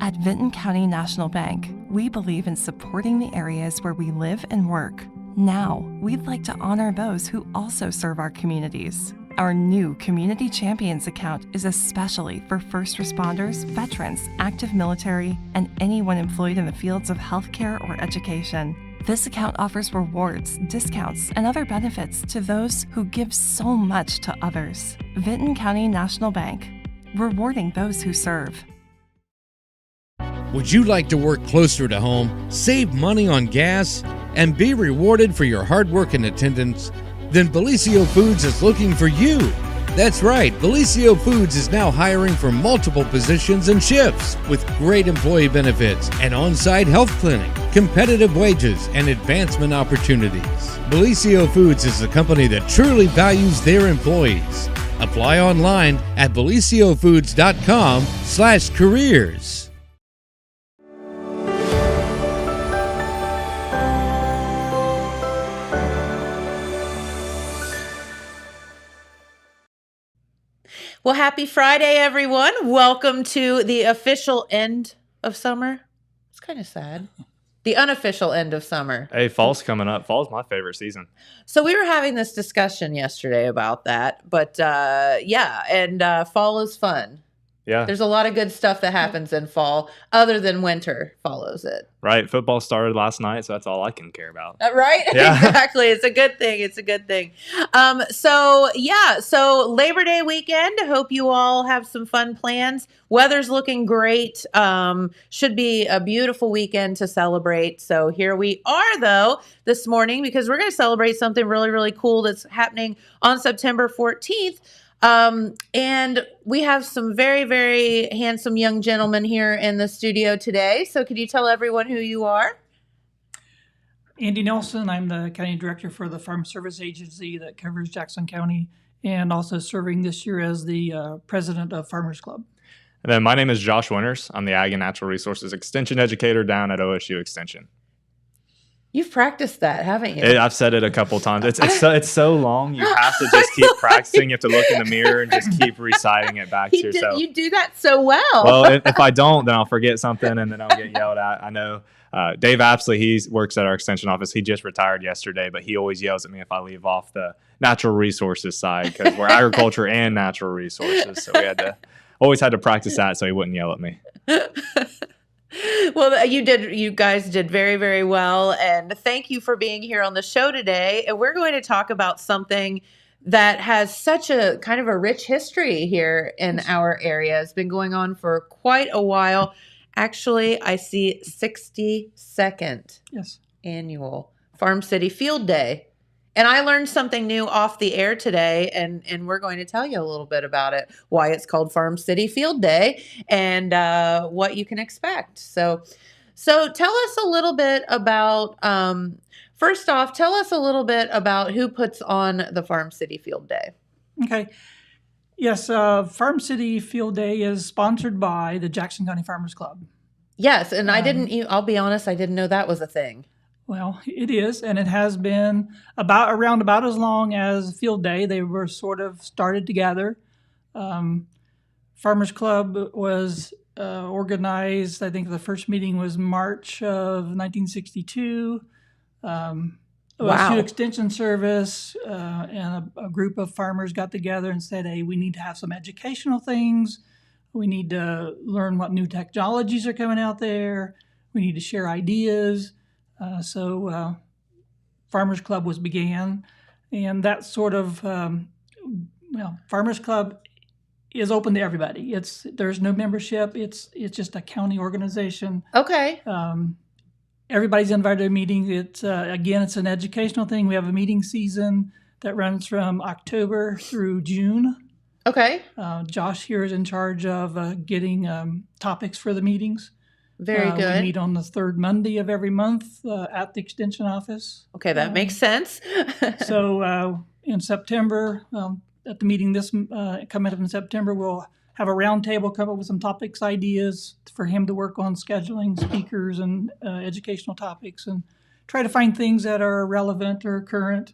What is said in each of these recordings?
At Vinton County National Bank, we believe in supporting the areas where we live and work. Now, we'd like to honor those who also serve our communities. Our new Community Champions account is especially for first responders, veterans, active military, and anyone employed in the fields of healthcare or education. This account offers rewards, discounts, and other benefits to those who give so much to others. Vinton County National Bank, rewarding those who serve. Would you like to work closer to home, save money on gas, and be rewarded for your hard work and attendance? Then Bellisio Foods is looking for you. That's right, Bellisio Foods is now hiring for multiple positions and shifts with great employee benefits, an on-site health clinic, competitive wages, and advancement opportunities. Bellisio Foods is a company that truly values their employees. Apply online at belisiofoods.com/careers. Well, happy Friday, everyone. Welcome to the official end of summer. It's kind of sad. The unofficial end of summer. Hey, fall's coming up. Fall's my favorite season. So we were having this discussion yesterday about that. But fall is fun. Yeah. There's a lot of good stuff that happens in fall other than winter follows it. Right. Football started last night, so that's all I can care about. Right? Yeah. Exactly. It's a good thing. It's a good thing. So Labor Day weekend. Hope you all have some fun plans. Weather's looking great. Should be a beautiful weekend to celebrate. So here we are, though, this morning, because we're going to celebrate something really, really cool that's happening on September 14th. And we have some very, very handsome young gentlemen here in the studio today. So could you tell everyone who you are? Andy Nelson. I'm the county director for the Farm Service Agency that covers Jackson County, and also serving this year as the president of Farmers Club. And then my name is Josh Winters. I'm the Ag and Natural Resources Extension Educator down at OSU Extension. You've practiced that, haven't you? I've said it a couple times. It's so long. You have to just keep practicing. You have to look in the mirror and just keep reciting it back to yourself. You do that so well. Well, if I don't, then I'll forget something and then I'll get yelled at. I know Dave Apsley, he works at our extension office. He just retired yesterday, but he always yells at me if I leave off the natural resources side because we're agriculture and natural resources. So we always had to practice that so he wouldn't yell at me. Well, you guys did very, very well. And thank you for being here on the show today. And we're going to talk about something that has such a kind of a rich history here in our area. It's been going on for quite a while. Actually, I see 62nd annual Farm City Field Day. And I learned something new off the air today, and we're going to tell you a little bit about it, why it's called Farm City Field Day, and what you can expect. So tell us a little bit about, first off, tell us a little bit about who puts on the Farm City Field Day. Okay. Yes, Farm City Field Day is sponsored by the Jackson County Farmers Club. Yes, and I'll be honest, I didn't know that was a thing. Well, it is, and it has been around about as long as Field Day. They were sort of started together. Farmers Club was organized, I think the first meeting was March of 1962. OSU Extension Service and a group of farmers got together and said, hey, we need to have some educational things. We need to learn what new technologies are coming out there. We need to share ideas. So Farmers Club began, and that sort of, Farmers Club is open to everybody. There's no membership. It's just a county organization. Okay. Everybody's invited to a meeting. It's an educational thing. We have a meeting season that runs from October through June. Okay. Josh here is in charge of getting topics for the meetings. Very good. We meet on the third Monday of every month at the Extension office. Okay, that makes sense. So in September, at the meeting coming up in September, we'll have a roundtable, come up with some topics, ideas for him to work on scheduling speakers and educational topics, and try to find things that are relevant or current.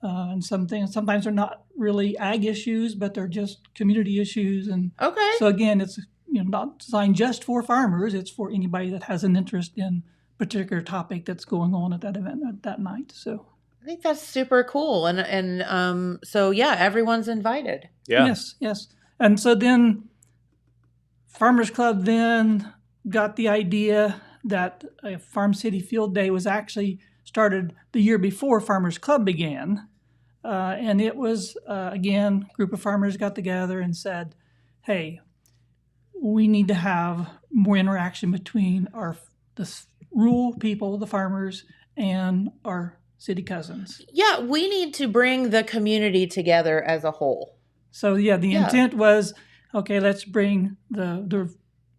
And sometimes they're not really ag issues, but they're just community issues. And okay. So again, it's not designed just for farmers. It's for anybody that has an interest in a particular topic that's going on at that event at that night. So I think that's super cool. And so, yeah, everyone's invited. Yeah. Yes. And so then Farmers Club then got the idea that a Farm City Field Day was actually started the year before Farmers Club began. And it was, again, a group of farmers got together and said, hey, we need to have more interaction between the rural people, the farmers, and our city cousins. Yeah, we need to bring the community together as a whole. So, the intent was, okay, let's bring the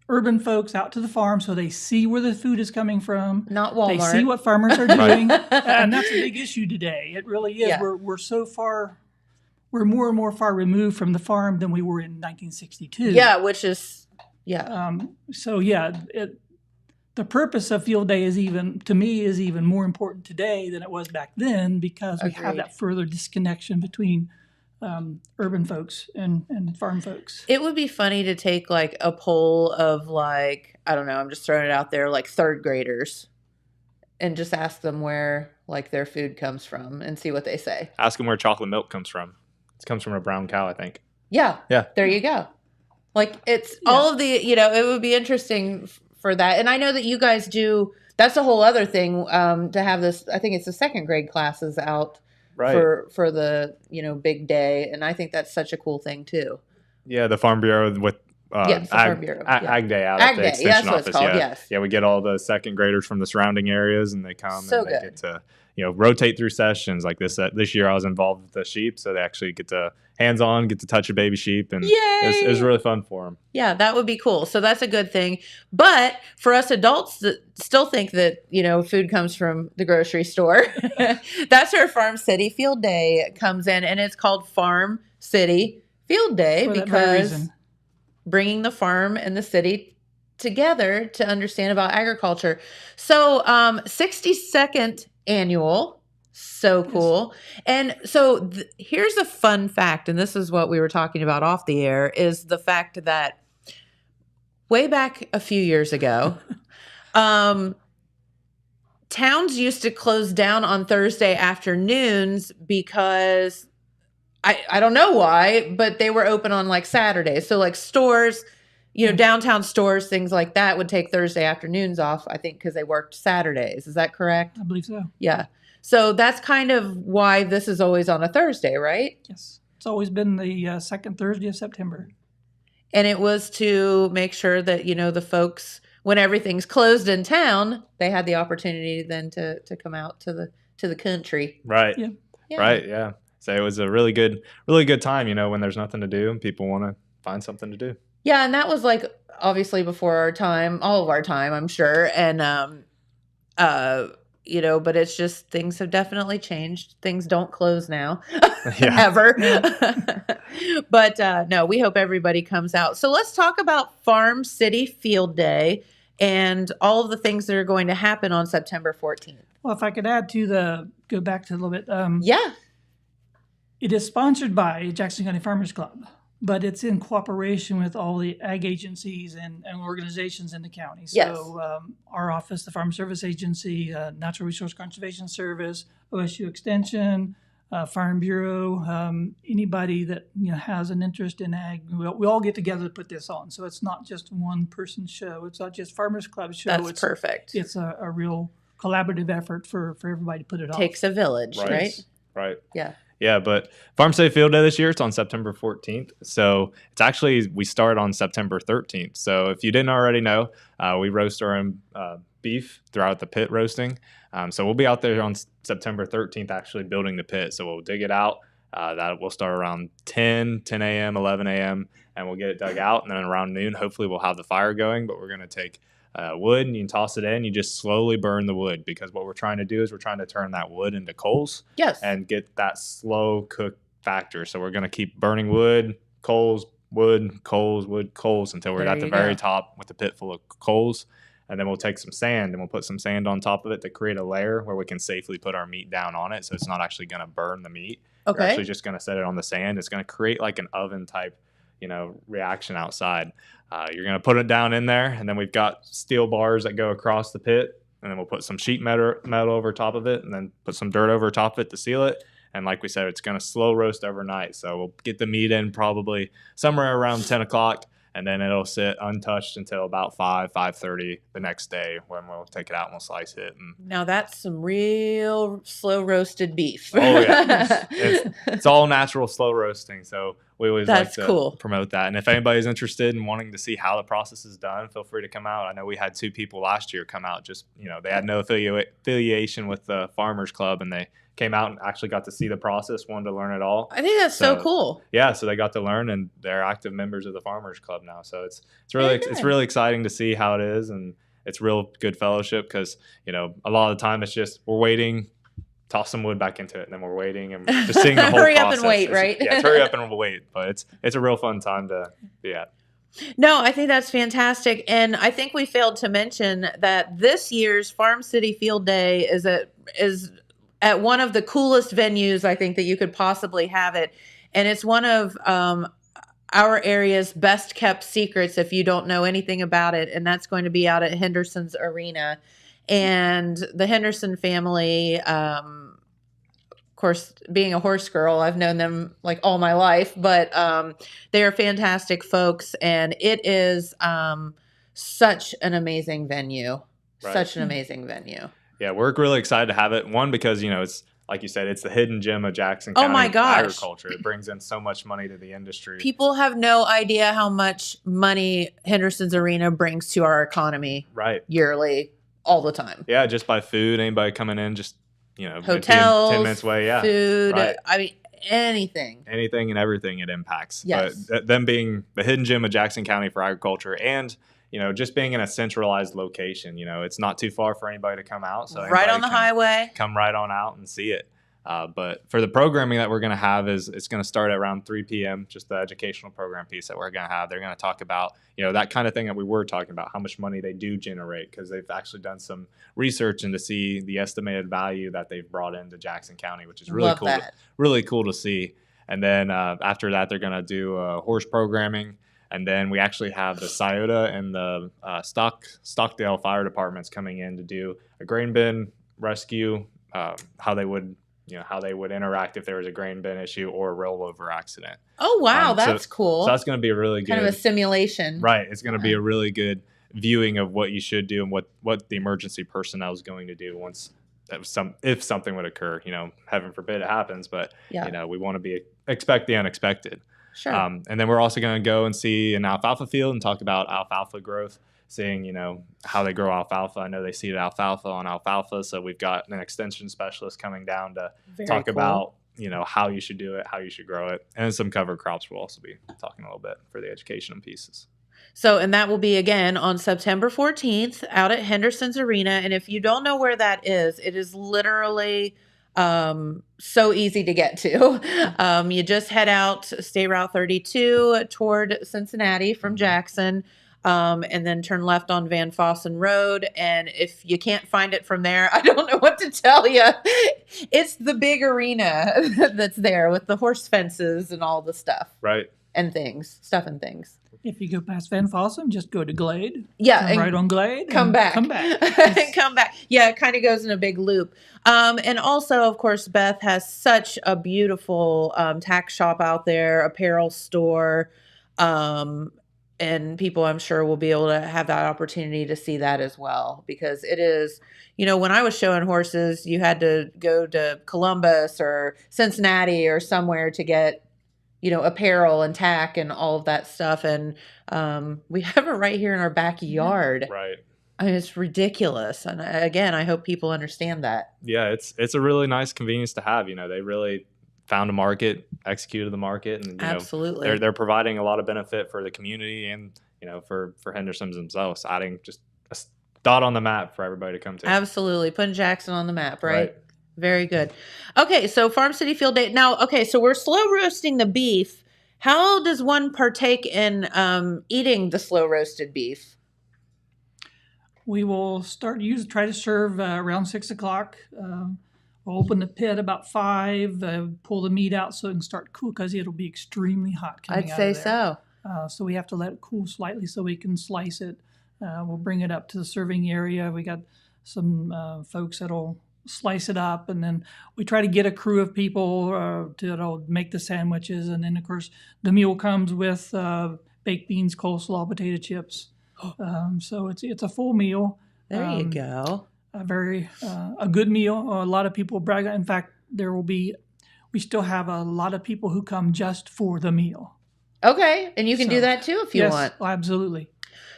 urban folks out to the farm so they see where the food is coming from. Not Walmart. They see what farmers are doing. And that's a big issue today. It really is. Yeah. We're so far, we're more and more far removed from the farm than we were in 1962. Yeah, which is, the purpose of Field Day is even more important today than it was back then, because we have that further disconnection between urban folks and farm folks. It would be funny to take like a poll of like, I don't know, I'm just throwing it out there, like third graders, and just ask them where like their food comes from and see what they say. Ask them where chocolate milk comes from. It comes from a brown cow, I think. Yeah. There you go. Like it's all of the, it would be interesting for that. And I know that you guys do, that's a whole other thing, to have this, I think it's the second grade classes out. Right. For the big day, and I think that's such a cool thing too. Yeah, the Farm Bureau with Farm Bureau. Ag Day out Ag at the Day, Extension that's what Office. it's called, yeah. yes. Yeah, we get all the second graders from the surrounding areas, and they come So and they good. get to rotate through sessions like this. This year I was involved with the sheep, so they actually get to hands-on, get to touch a baby sheep, and it was really fun for them. Yeah, that would be cool. So that's a good thing. But for us adults that still think that, food comes from the grocery store, that's where Farm City Field Day comes in. And it's called Farm City Field Day because bringing the farm and the city together to understand about agriculture. So 62nd annual. So cool. Yes. And so here's a fun fact, and this is what we were talking about off the air, is the fact that way back a few years ago, towns used to close down on Thursday afternoons because I don't know why, but they were open on like Saturdays. So like stores, downtown stores, things like that would take Thursday afternoons off, I think, because they worked Saturdays. Is that correct? I believe so. Yeah. So that's kind of why this is always on a Thursday, right? Yes. It's always been the second Thursday of September. And it was to make sure that, the folks, when everything's closed in town, they had the opportunity then to come out to the country. Right. Yeah. Right. Yeah. So it was a really good time, when there's nothing to do and people want to find something to do. Yeah. And that was like obviously before our time, all of our time, I'm sure. And, but it's just things have definitely changed. Things don't close now, ever. But no, we hope everybody comes out. So let's talk about Farm City Field Day and all of the things that are going to happen on September 14th. Well, if I could add go back to a little bit. It is sponsored by Jackson County Farmers Club, but it's in cooperation with all the ag agencies and organizations in the county. So our office, the Farm Service Agency, Natural Resource Conservation Service, OSU Extension, Farm Bureau, anybody that has an interest in ag, we all get together to put this on. So it's not just one person show. It's not just Farmers Club show. That's perfect. It's a real collaborative effort for everybody to put it on. Takes a village, right? Right. Yeah. Yeah, but Farm City Field Day this year, it's on September 14th. So it's actually, we start on September 13th. So if you didn't already know, we roast our own beef throughout the pit roasting. So we'll be out there on September 13th actually building the pit. So we'll dig it out. That will start around 10 a.m., 11 a.m., and we'll get it dug out. And then around noon, hopefully we'll have the fire going. But we're going to take wood and you can toss it in. You just slowly burn the wood, because what we're trying to do is we're trying to turn that wood into coals. Yes. And get that slow cook factor. So we're going to keep burning wood, coals, wood, coals until we're at the very top with the pit full of coals. And then we'll take some sand and we'll put some sand on top of it to create a layer where we can safely put our meat down on it. So it's not actually going to burn the meat. Okay. We're actually just going to set it on the sand. It's going to create like an oven type, reaction outside. You're going to put it down in there, and then we've got steel bars that go across the pit, and then we'll put some sheet metal over top of it, and then put some dirt over top of it to seal it. And like we said, it's going to slow roast overnight. So we'll get the meat in probably somewhere around 10 o'clock, and then it'll sit untouched until about 5:30 the next day, when we'll take it out and we'll slice it. And now that's some real slow roasted beef. oh yeah, it's all natural slow roasting. So we always like to promote that. And if anybody's interested in wanting to see how the process is done, feel free to come out. I know we had 2 people last year come out. Just they had no affiliation with the Farmers Club, and they came out and actually got to see the process, wanted to learn it all. I think that's so cool. Yeah, so they got to learn, and they're active members of the Farmers Club now. So it's really exciting to see how it is, and it's real good fellowship, because a lot of the time it's just we're waiting, toss some wood back into it, and then we're waiting and just seeing the whole hurry process. Up and wait, right? Yeah, hurry up and wait. But it's a real fun time to be at. No, I think that's fantastic. And I think we failed to mention that this year's Farm City Field Day is at one of the coolest venues I think that you could possibly have it. And it's one of our area's best kept secrets if you don't know anything about it. And that's going to be out at Henderson's Arena. And the Henderson family, of course, being a horse girl, I've known them like all my life, but they are fantastic folks. And it is such an amazing venue. Right. Such an amazing venue. Yeah, we're really excited to have it. One, because, it's like you said, it's the hidden gem of Jackson County agriculture. It brings in so much money to the industry. People have no idea how much money Henderson's Arena brings to our economy yearly, all the time. Yeah, just by food, anybody coming in, just, hotels, 10 minutes away, food, I mean, anything and everything it impacts. Yes. But them being the hidden gem of Jackson County for agriculture, and just being in a centralized location, it's not too far for anybody to come out. So right on the highway, come right on out and see it. But for the programming that we're going to have, it's going to start at around 3 p.m., just the educational program piece that we're going to have. They're going to talk about, that kind of thing that we were talking about, how much money they do generate, because they've actually done some research and to see the estimated value that they've brought into Jackson County, which is really cool to see. And then after that, they're going to do horse programming. And then we actually have the Scioto and the Stockdale fire departments coming in to do a grain bin rescue, how they would interact if there was a grain bin issue or a rollover accident. Oh, wow. That's cool. So that's going to be a really good kind of a simulation. Right. It's going to be a really good viewing of what you should do and what the emergency personnel is going to do if something would occur. Heaven forbid it happens, but we want to expect the unexpected. Sure. And then we're also going to go and see an alfalfa field and talk about alfalfa growth, seeing, how they grow alfalfa. I know they seeded alfalfa on alfalfa. So we've got an extension specialist coming down to talk about, how you should do it, how you should grow it. And some cover crops we'll also be talking a little bit for the educational pieces. So, and that will be again on September 14th out at Henderson's Arena. And if you don't know where that is, it is literally so easy to get to. You just head out State Route 32 toward Cincinnati from Jackson, and then turn left on Fossan Rd. And if you can't find it from there, I don't know what to tell you. It's the big arena that's there with the horse fences and all the stuff. Right. And things. If you go past Van Fossen, just go to Glade. Yeah. Turn right on Glade. Come back. Come back. Come back. Yeah, it kind of goes in a big loop. And also, of course, Beth has such a beautiful tack shop out there, apparel store. And people, I'm sure, will be able to have that opportunity to see that as well. Because it is, when I was showing horses, you had to go to Columbus or Cincinnati or somewhere to get apparel and tack and all of that stuff. And we have it right here in our backyard. Right. I mean, it's ridiculous. And again, I hope people understand that. Yeah, it's a really nice convenience to have. They really found a market, executed the market, and absolutely they're providing a lot of benefit for the community and for Henderson's themselves, adding just a dot on the map for everybody to come to. Absolutely, putting Jackson on the map, right? Very good. Okay, so Farm City Field Day. Now, okay, so we're slow roasting the beef. How does one partake in eating the slow roasted beef? We will try to serve around 6 o'clock. We'll open the pit about 5, pull the meat out so it can start cool because it'll be extremely hot coming out of there. I'd say so. So we have to let it cool slightly so we can slice it. We'll bring it up to the serving area. We got some folks that'll slice it up, and then we try to get a crew of people to make the sandwiches. And then, of course, the meal comes with baked beans, coleslaw, potato chips. So it's a full meal. There you go. A good meal. A lot of people brag. In fact, we still have a lot of people who come just for the meal. Okay, and you can do that too if you want. Yes, absolutely.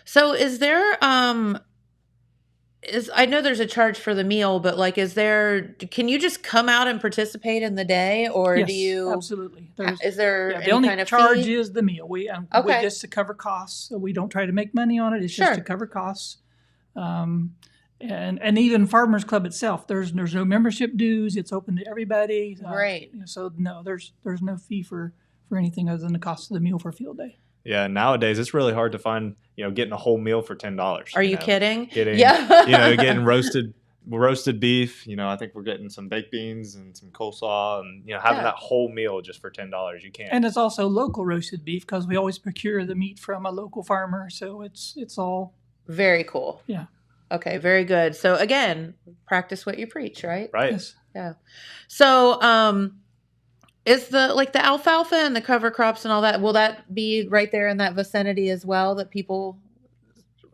So is there I know there's a charge for the meal, but like can you just come out and participate in the day, or yes, do you absolutely. Is there the any only kind of charge fee? is the meal. We just to cover costs. So we don't try to make money on it. It's Sure. just to cover costs. And even Farmers Club itself, there's no membership dues. It's open to everybody. Great. So no, there's no fee for anything other than the cost of the meal for field day. Yeah, nowadays it's really hard to find, getting a whole meal for $10. Are you kidding? Getting roasted beef. I think we're getting some baked beans and some coleslaw, and having that whole meal just for $10. You can't. And it's also local roasted beef because we always procure the meat from a local farmer. So it's all very cool. Yeah. Okay, very good. So again, practice what you preach, right? Right. Yes. Yeah. So is the alfalfa and the cover crops and all that, will that be right there in that vicinity as well, that people,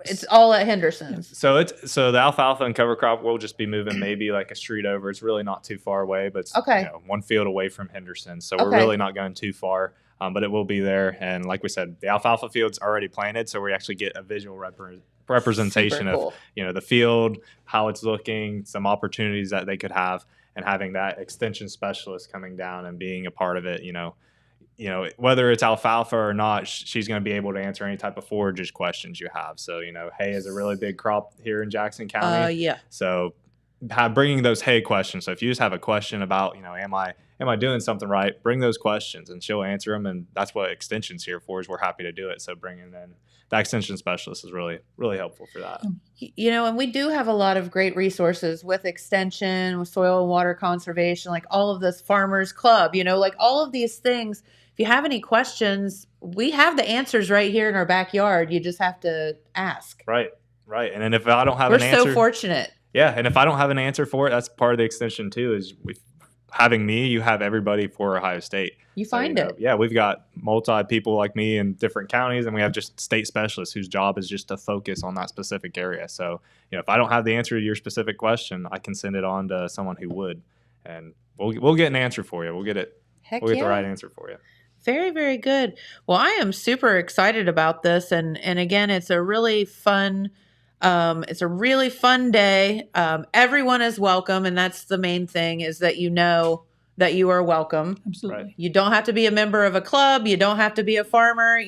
it's all at Henderson's? So the alfalfa and cover crop will just be moving maybe like a street over. It's really not too far away, but it's one field away from Henderson. So we're really not going too far, but it will be there. And like we said, the alfalfa field's already planted, so we actually get a visual representation of the field, how it's looking, some opportunities that they could have, and having that extension specialist coming down and being a part of it. Whether it's alfalfa or not, she's going to be able to answer any type of forages questions you have. So hay is a really big crop here in Jackson County. So bringing those hay questions. So if you just have a question about am I doing something right, bring those questions and she'll answer them. And that's what extension's here for, is we're happy to do it. So bringing in that extension specialist is really, really helpful for that. And we do have a lot of great resources with extension, with soil and water conservation, like all of this Farmers Club, like all of these things. If you have any questions, we have the answers right here in our backyard. You just have to ask. Right. And then if I don't have We're an answer. so fortunate. Yeah. And if I don't have an answer for it, that's part of the extension too, is having me, you have everybody for Ohio State. You find it. Yeah, we've got multi people like me in different counties, and we have just state specialists whose job is just to focus on that specific area. So, if I don't have the answer to your specific question, I can send it on to someone who would, and we'll get an answer for you. We'll get the right answer for you. Very, very good. Well, I am super excited about this, and again, it's a really fun. It's a really fun day. Everyone is welcome, and that's the main thing, is that that you are welcome. Absolutely. Right. You don't have to be a member of a club. You don't have to be a farmer.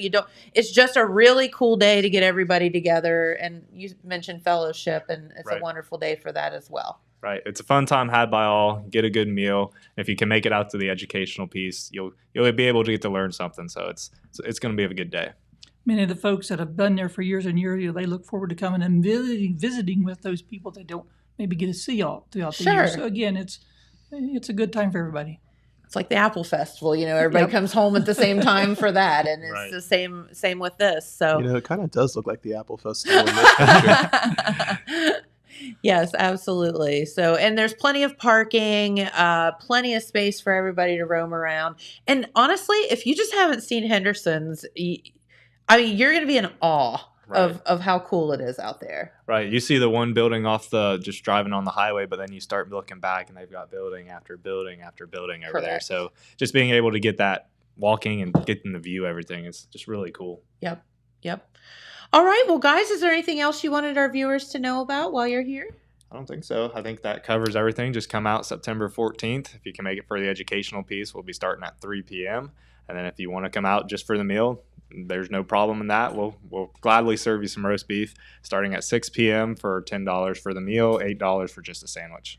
It's just a really cool day to get everybody together. And you mentioned fellowship, and it's a wonderful day for that as well. Right. It's a fun time had by all. Get a good meal. And if you can make it out to the educational piece, you'll be able to get to learn something. So it's going to be a good day. Many of the folks that have been there for years and years, they look forward to coming and visiting with those people they don't maybe get to see all throughout the year. So again, it's a good time for everybody. It's like the Apple Festival, everybody comes home at the same time for that, and it's the same with this. So it kind of does look like the Apple Festival in this picture. Yes, absolutely. So, and there's plenty of parking, plenty of space for everybody to roam around. And honestly, if you just haven't seen Henderson's, you're going to be in awe of how cool it is out there. Right. You see the one building off just driving on the highway, but then you start looking back and they've got building after building after building over there. So just being able to get that walking and getting the view, everything is just really cool. Yep. All right. Well, guys, is there anything else you wanted our viewers to know about while you're here? I don't think so. I think that covers everything. Just come out September 14th. If you can make it for the educational piece, we'll be starting at 3 p.m. And then if you want to come out just for the meal, there's no problem in that. We'll gladly serve you some roast beef starting at 6 p.m. for $10 for the meal, $8 for just a sandwich.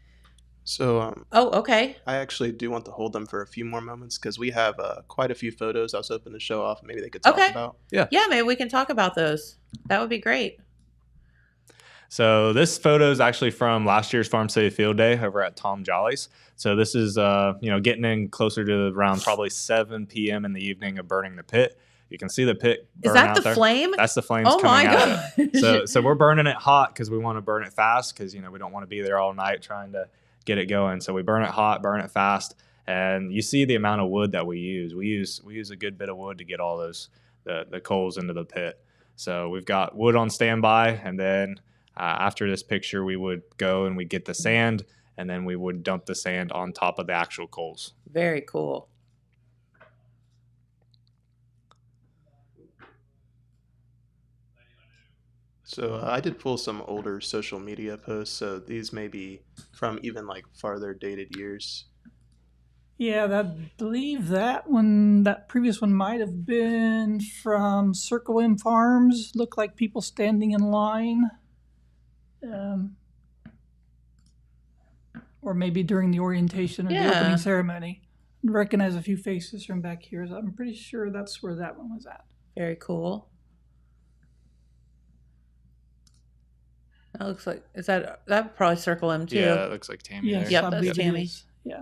So, okay. I actually do want to hold them for a few more moments because we have quite a few photos I was hoping to show off. Maybe they could talk about. Yeah, maybe we can talk about those. That would be great. So this photo is actually from last year's Farm City Field Day over at Tom Jolly's. So this is, getting in closer to around probably 7 p.m. in the evening of burning the pit. you can see the pit burn Is that out the there. flame? That's the flames Oh my coming out of it. gosh. So we're burning it hot because we want to burn it fast because, we don't want to be there all night trying to get it going. So we burn it hot, burn it fast. And you see the amount of wood that we use. We use a good bit of wood to get all those the coals into the pit. So we've got wood on standby, and then after this picture, we would go and we get the sand, and then we would dump the sand on top of the actual coals. Very cool. So I did pull some older social media posts, so these may be from even like farther dated years. Yeah, I believe that previous one might have been from Circle M Farms. Looked like people standing in line. Or maybe during the orientation or the opening ceremony. I recognize a few faces from back here, so I'm pretty sure that's where that one was at. Very cool. That looks like, is that probably Circle M too? Yeah, it looks like Tammy Yes, there. Yep, I that's believe it Tammy. is. Yeah.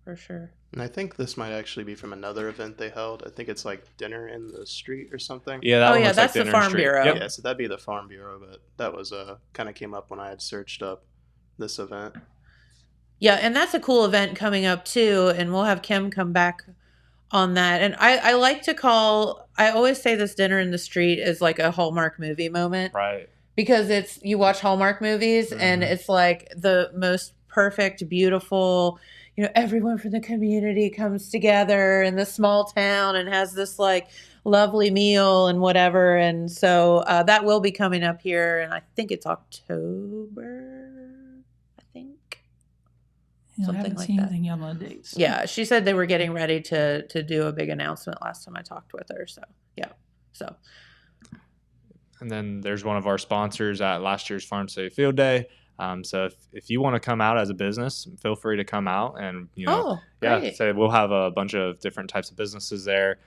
For sure. And I think this might actually be from another event they held. I think it's like dinner in the street or something. Yeah, that Oh, one yeah, looks like that's the Dinner in Farm Street. Bureau. Yep. Yeah, so that'd be the Farm Bureau, but that was kind of came up when I had searched up this event. Yeah, and that's a cool event coming up too, and we'll have Kim come back on that. And I like to I always say this dinner in the street is like a Hallmark movie moment. Right. Because you watch Hallmark movies and it's like the most perfect, beautiful, everyone from the community comes together in this small town and has this like lovely meal and whatever. And so that will be coming up here. And I think it's October, I think. I Something haven't like seen that. anything yet on the dates. Yeah, she said they were getting ready to do a big announcement last time I talked with her. So, yeah. So, And then there's one of our sponsors at last year's Farm Safe Field Day. So if you want to come out as a business, feel free to come out and, great. so we'll have a bunch of different types of businesses there,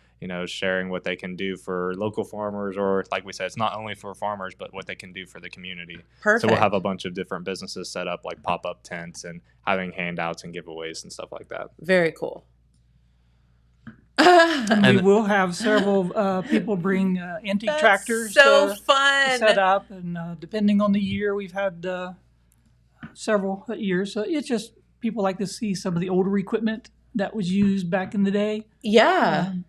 sharing what they can do for local farmers, or like we said, it's not only for farmers, but what they can do for the community. Perfect. So we'll have a bunch of different businesses set up, like pop-up tents and having handouts and giveaways and stuff like that. Very cool. And we will have several people bring antique That's tractors so to fun. set up. And depending on the year, we've had several years. So it's just people like to see some of the older equipment that was used back in the day. Yeah. And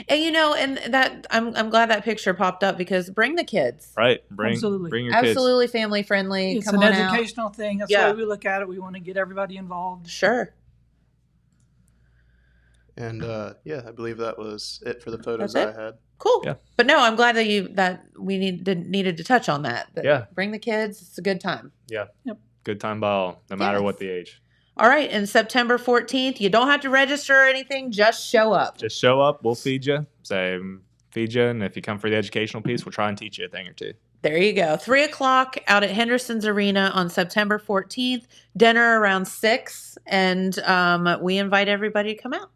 and that I'm glad that picture popped up, because bring the kids. Right. Absolutely. Bring your kids. Absolutely family friendly. It's Come an on out. educational thing. That's Yeah. why we look at it. We want to get everybody involved. Sure. And I believe that was it for the photos That's I had. Cool. Yeah. But no, I'm glad that we needed to touch on that. Yeah. Bring the kids. It's a good time. Yeah. Yep. Good time by all, no matter Yes. what the age. All right. And September 14th, you don't have to register or anything. Just show up. Just show up. We'll feed you. Feed you. And if you come for the educational piece, we'll try and teach you a thing or two. There you go. 3:00 out at Henderson's Arena on September 14th. Dinner around 6. And we invite everybody to come out.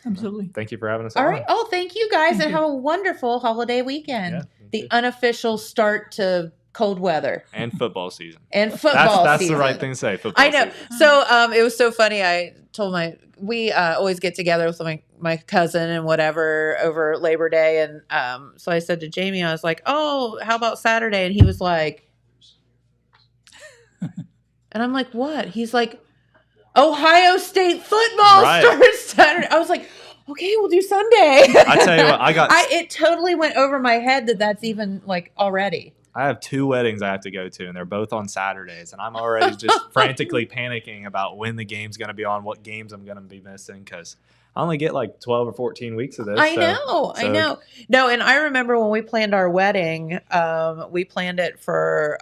Absolutely. Thank you for having us All on. right. Oh, thank you guys, Thank and you. have a wonderful holiday weekend. Yeah, The too. unofficial start to cold weather And football season. and football That's season. the right thing to say. Football I know. season. So it was so funny. I told we always get together with my cousin and whatever over Labor Day, and so I said to Jamie, I was like, "Oh, how about Saturday?" And he was like, and I'm like, "What?" He's like, "Ohio State football Right. starts Saturday." I was like, "Okay, we'll do Sunday." I tell you what, it totally went over my head that's even like already. I have 2 weddings I have to go to, and they're both on Saturdays, and I'm already just frantically panicking about when the game's going to be on, what games I'm going to be missing, because I only get like 12 or 14 weeks of this. I know. No, and I remember when we planned our wedding, we planned it for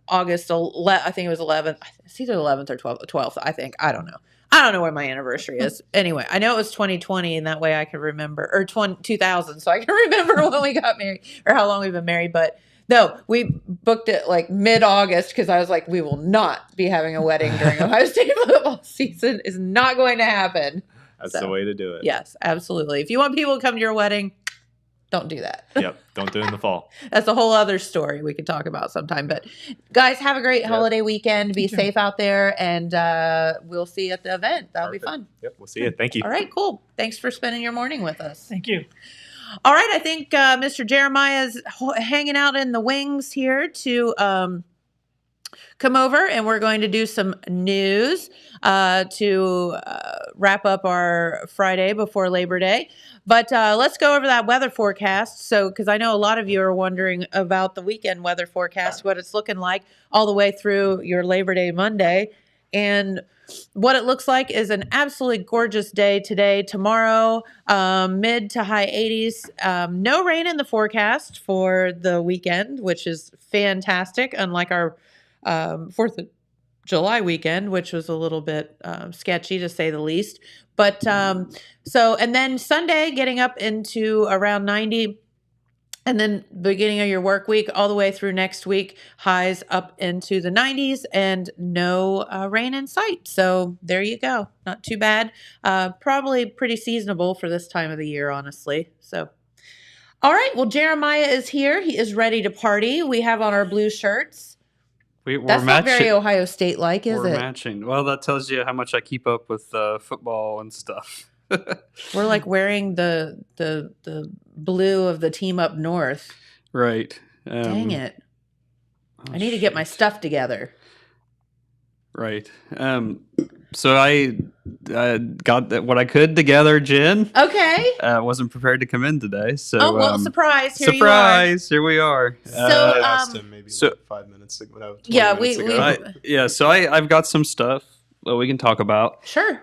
August 11th. I think it was 11th. It's either 11th or 12th, I think. I don't know. I don't know when my anniversary is. Anyway, I know it was 2020, and that way I can remember, or 2000, so I can remember when we got married or how long we've been married. But no, we booked it like mid-August, because I was like, we will not be having a wedding during Ohio State football season. Is not going to happen. That's So, the way to do it. Yes, absolutely. If you want people to come to your wedding, Don't do that. Yep. Don't do it in the fall. That's a whole other story we could talk about sometime. But guys, have a great holiday weekend. Be safe out there, and we'll see you at the event. That'll be fun. Yep. We'll see you. Thank you. All right, cool. Thanks for spending your morning with us. Thank you. All right, I think Mr. Jeremiah is hanging out in the wings here to come over, and we're going to do some news to wrap up our Friday before Labor Day. But let's go over that weather forecast. So, because I know a lot of you are wondering about the weekend weather forecast, what it's looking like all the way through your Labor Day Monday. And what it looks like is an absolutely gorgeous day today, tomorrow, mid to high 80s. No rain in the forecast for the weekend, which is fantastic, unlike our 4th of July weekend, which was a little bit sketchy to say the least. But and then Sunday getting up into around 90, and then beginning of your work week all the way through next week, highs up into the 90s and no rain in sight. So there you go. Not too bad. Probably pretty seasonable for this time of the year, honestly. So, all right. Well, Jeremiah is here. He is ready to party. We have on our blue shirts. We're That's not matching. very Ohio State-like, is We're it? matching. Well, that tells you how much I keep up with football and stuff. We're like wearing the blue of the team up north. Right. Dang it. I need to get my stuff together. Right. So I got what I could together, Jen. Okay. Wasn't prepared to come in today, so Oh, well, surprise. Here surprise! Here we are. So, I asked him maybe so- like 5 minutes ago. No, 20 Yeah, minutes we- ago. So I've got some stuff that we can talk about. Sure.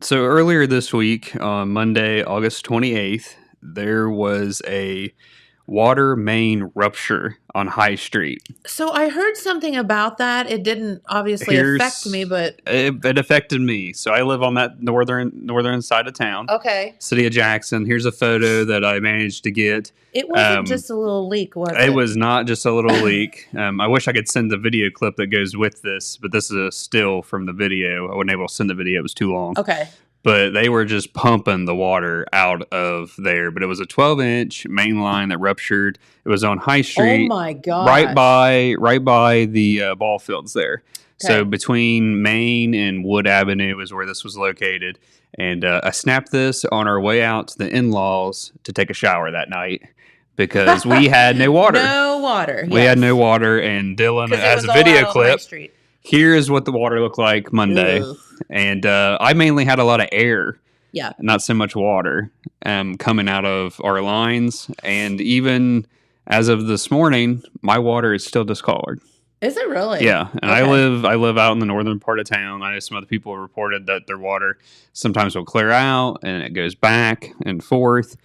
So earlier this week, on Monday, August 28th, there was a water main rupture on High Street. So I heard something about that. It didn't obviously affect me, but It affected me. So I live on that northern side of town, okay. City of Jackson. Here's a photo that I managed to get. It wasn't just a little leak, was it? It was not just a little leak. I wish I could send the video clip that goes with this, but this is a still from the video. I wasn't able to send the video. It was too long. Okay. But they were just pumping the water out of there. But it was a 12-inch main line that ruptured. It was on High Street. Oh my god! Right by the ball fields there. Okay. So between Main and Wood Avenue is where this was located. And I snapped this on our way out to the in-laws to take a shower that night because we had no water. No water. We had no water, and Dylan 'Cause it has was a all video out on High clip. Street. Here's what the water looked like Monday. Ugh. And I mainly had a lot of air. Yeah. Not so much water coming out of our lines. And even as of this morning, my water is still discolored. Is it really? Yeah. And Okay. I live out in the northern part of town. I know some other people reported that their water sometimes will clear out and it goes back and forth.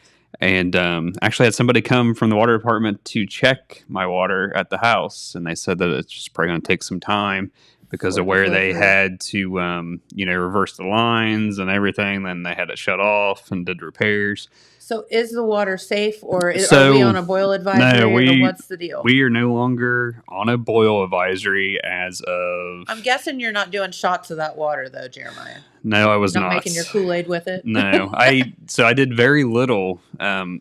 And actually had somebody come from the water department to check my water at the house. And they said that it's just probably going to take some time because of where they had to, reverse the lines and everything. Then they had it shut off and did repairs. So is the water safe, or are So, we on a boil advisory? no, or what's the deal? We are no longer on a boil advisory as of... I'm guessing you're not doing shots of that water, though, Jeremiah. No, I was Not not. making your Kool-Aid with it. No, I did very little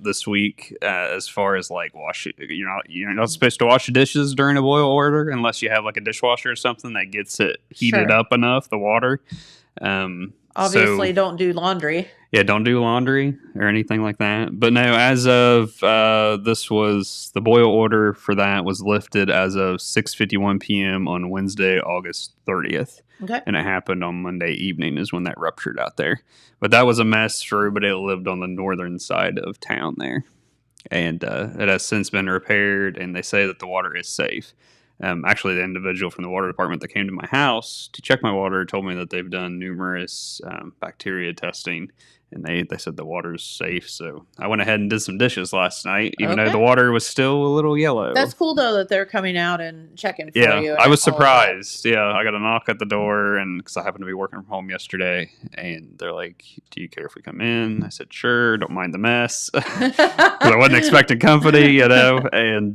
this week as far as like wash. You're not supposed to wash the dishes during a boil order unless you have like a dishwasher or something that gets it heated Sure. up enough. The water. Obviously, So, don't do laundry. yeah, don't do laundry or anything like that. But no, as of this was the boil order for that was lifted as of 6:51 p.m. on Wednesday, August 30th. Okay. And it happened on Monday evening is when that ruptured out there. But that was a mess for everybody that lived on the northern side of town there. And it has since been repaired, and they say that the water is safe. Actually, the individual from the water department that came to my house to check my water told me that they've done numerous bacteria testing, and they said the water is safe. So I went ahead and did some dishes last night, even though Okay. the water was still a little yellow. That's cool, though, that they're coming out and checking for Yeah, you. and I was all of that. surprised. Yeah, I got a knock at the door, and because I happened to be working from home yesterday, and they're like, "Do you care if we come in?" I said, "Sure, don't mind the mess," because I wasn't expecting company, And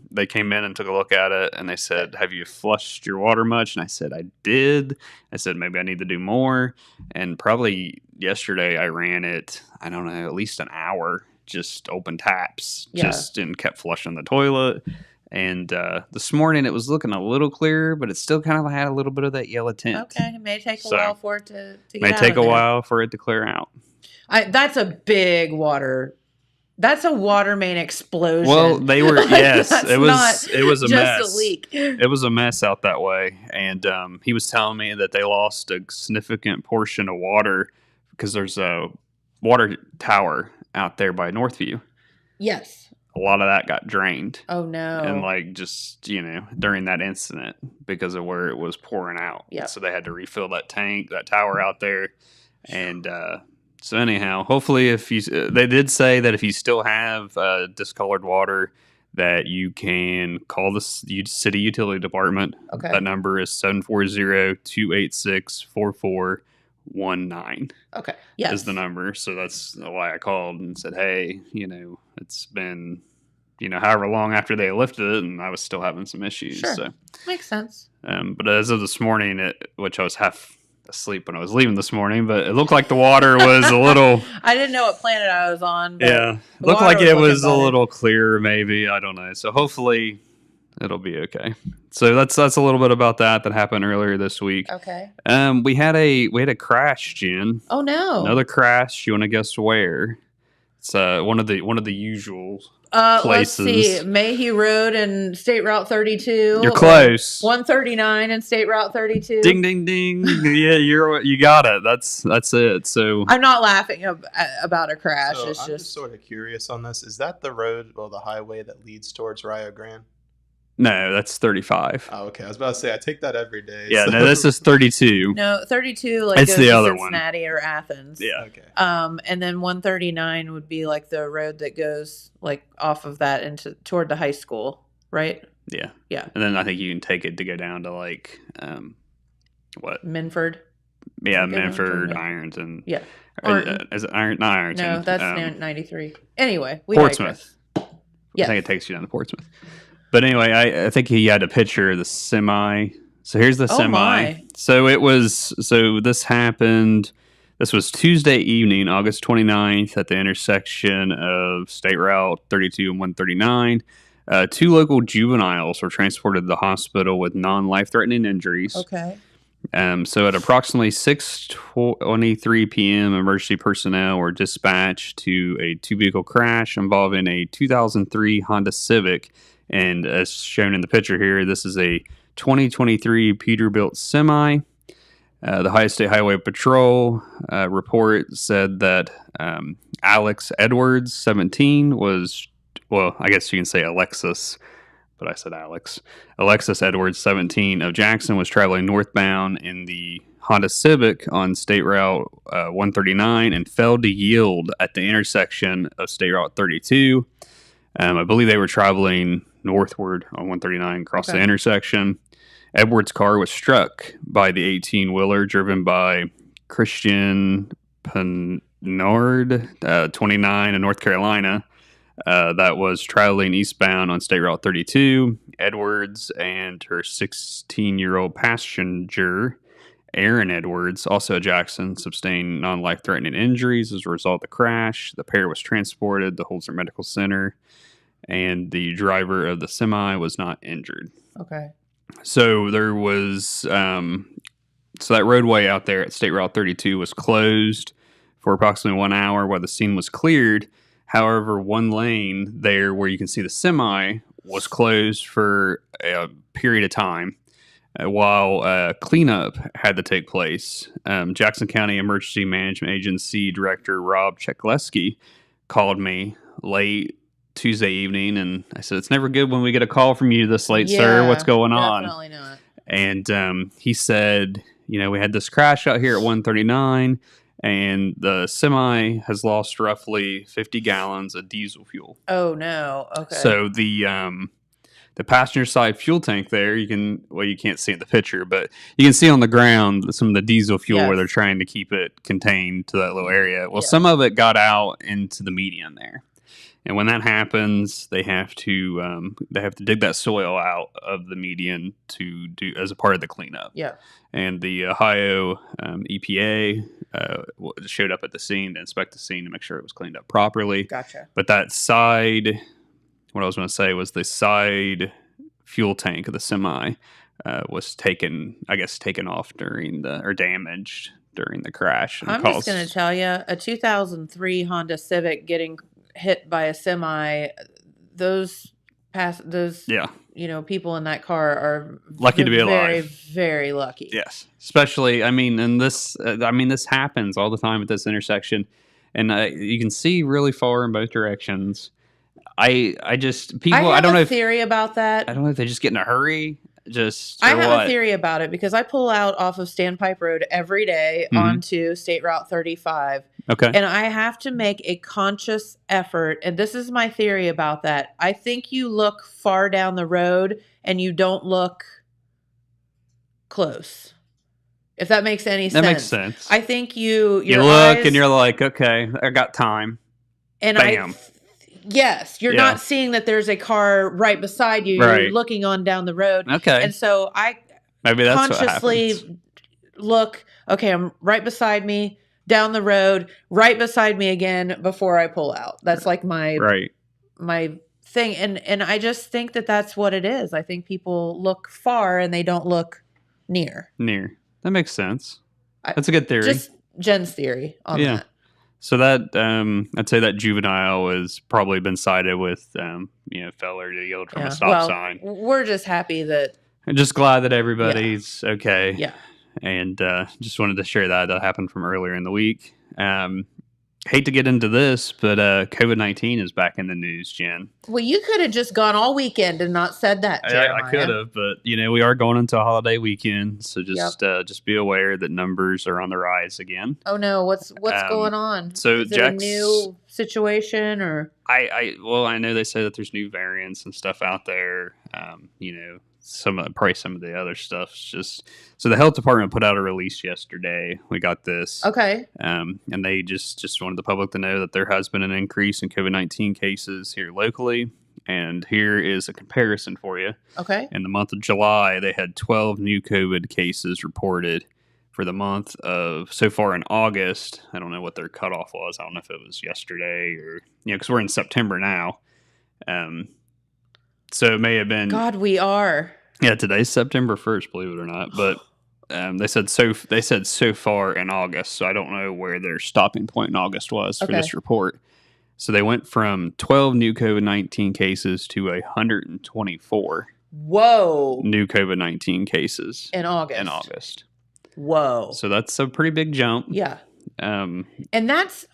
they came in and took a look at it, and they said, "Have you flushed your water much?" And I said, "I did." I said, "Maybe I need to do more," and probably yesterday I ran it, I don't know, at least an hour. just open taps, Yeah. and kept flushing the toilet. And this morning it was looking a little clearer, but it still kind of had a little bit of that yellow tint. Okay, it may take a So, while for it to get May out take of a there. while for it to clear out. That's a big water. That's a water main explosion. Well, they were yes. That's It was a just mess. a leak. It was a mess out that way, and he was telling me that they lost a significant portion of water because there's a water tower out there by Northview. Yes. A lot of that got drained. Oh no. And like just, during that incident because of where it was pouring out. Yeah. So they had to refill that tower out there. And so anyhow, hopefully they did say that if you still have discolored water that you can call the city utility department. Okay. That number is 740-286-4419. Okay. Yes. Is the number. So that's why I called and said, hey, it's been, however long after they lifted it, and I was still having some issues. Sure. So, makes sense. but as of this morning, which I was half asleep when I was leaving this morning, but it looked like the water was a little. I didn't know what planet I was on. But Yeah, the looked water like it was a looking better. little clearer, maybe. I don't know. So hopefully it'll be okay. So that's a little bit about that happened earlier this week. Okay. We had a crash, Jen. Oh no. Another crash. You want to guess where? It's one of the usual Let's places. see. Mayhew Road and State Route 32. You're close. 139 and State Route 32. Ding ding ding. Yeah, you got it. That's it. So I'm not laughing about a crash. So It's I'm just sort of curious on this. Is that the road or the highway that leads towards Rio Grande? no, that's 35. Oh, okay. I was about to say I take that every day. Yeah, so- no, this is 32. No, 32 It's goes the to other one. Cincinnati or Athens. Yeah. Okay. And then 139 would be like the road that goes like off of that toward the high school, right? Yeah. Yeah. And then I think you can take it to go down to like what? Minford. Yeah, Go down to Manford, Min- Ironton. Yeah. Or, Or- is it Iron? Not Ironton. No, that's 93. Anyway, we Portsmouth. digress. I Yes. think it takes you down to Portsmouth. But anyway, I think he had a picture of the semi. So here's the Oh, semi. my. This happened. This was Tuesday evening, August 29th, at the intersection of State Route 32 and 139. Two local juveniles were transported to the hospital with non-life-threatening injuries. Okay. So at approximately 6:23 p.m., emergency personnel were dispatched to a two-vehicle crash involving a 2003 Honda Civic. And as shown in the picture here, this is a 2023 Peterbilt semi. The Ohio State Highway Patrol report said that Alex Edwards, 17, was, well, I guess you can say Alexis, but I said Alex. Alexis Edwards, 17, of Jackson, was traveling northbound in the Honda Civic on State Route 139 and failed to yield at the intersection of State Route 32. I believe they were traveling northward on 139 across the intersection. Edwards' car was struck by the 18-wheeler driven by Christian Penard, 29, in North Carolina, that was traveling eastbound on State Route 32. Edwards and her 16-year-old passenger, Aaron Edwards, also a Jackson, sustained non-life-threatening injuries as a result of the crash. The pair was transported to Holzer Medical Center, and the driver of the semi was not injured. Okay. So there was, so that roadway out there at State Route 32 was closed for approximately 1 hour while the scene was cleared. However, one lane there where you can see the semi was closed for a period of time while cleanup had to take place. Jackson County Emergency Management Agency Director Rob Chekleski called me late Tuesday evening, and I said, it's never good when we get a call from you this late, sir. What's going on? Definitely not. And he said, we had this crash out here at 139, and the semi has lost roughly 50 gallons of diesel fuel. Oh no. Okay. So the passenger side fuel tank there, you can't see in the picture, but you can see on the ground some of the diesel fuel where they're trying to keep it contained to that little area. Well, some of it got out into the median there. And when that happens, they have to dig that soil out of the median to do as a part of the cleanup. Yeah. And the Ohio EPA showed up at the scene to inspect the scene to make sure it was cleaned up properly. Gotcha. But that side, what I was going to say was the side fuel tank of the semi was taken off or damaged during the crash. And I'm just going to tell you, a 2003 Honda Civic getting hit by a semi, those people in that car are lucky to be very, alive. very lucky. Yes, especially this happens all the time at this intersection, and you can see really far in both directions. I don't know a theory about that. I don't know if they just get in a hurry. I have a theory about it because I pull out off of Standpipe Road every day onto State Route 35. Okay. And I have to make a conscious effort. And this is my theory about that. I think you look far down the road and you don't look close. If that makes any sense. That makes sense. I think you look and you're like, okay, I got time. And bam. Yes, you're not seeing that there's a car right beside you. Right. You're looking on down the road. Okay. And so I maybe that's consciously look, okay, I'm right beside me, down the road, right beside me again before I pull out. That's like my thing. And I just think that that's what it is. I think people look far and they don't look near. That makes sense. That's a good theory. Just Jen's theory on that. So that I'd say that juvenile has probably been cited with failure to yield from a stop sign. We're just happy that I'm just glad that everybody's okay. Yeah. And just wanted to share that happened from earlier in the week. Hate to get into this, but COVID-19 is back in the news, Jen. Well, you could have just gone all weekend and not said that, Jeremiah. I could have, but we are going into a holiday weekend, so just be aware that numbers are on the rise again. Oh no, what's going on? So is it a new situation or? I know they say that there's new variants and stuff out there. Some of the other stuff. Just so the health department put out a release yesterday. We got this. Okay. And they just wanted the public to know that there has been an increase in COVID-19 cases here locally. And here is a comparison for you. Okay. In the month of July, they had 12 new COVID cases reported. For the month of so far in August, I don't know what their cutoff was. I don't know if it was yesterday or because we're in September now. So it may have been. God, we are. Yeah, today's September 1st, believe it or not. But they said so far in August. So I don't know where their stopping point in August was for this report. So they went from 12 new COVID-19 cases to 124. Whoa! New COVID-19 cases in August. Whoa! So that's a pretty big jump. Yeah. And that's,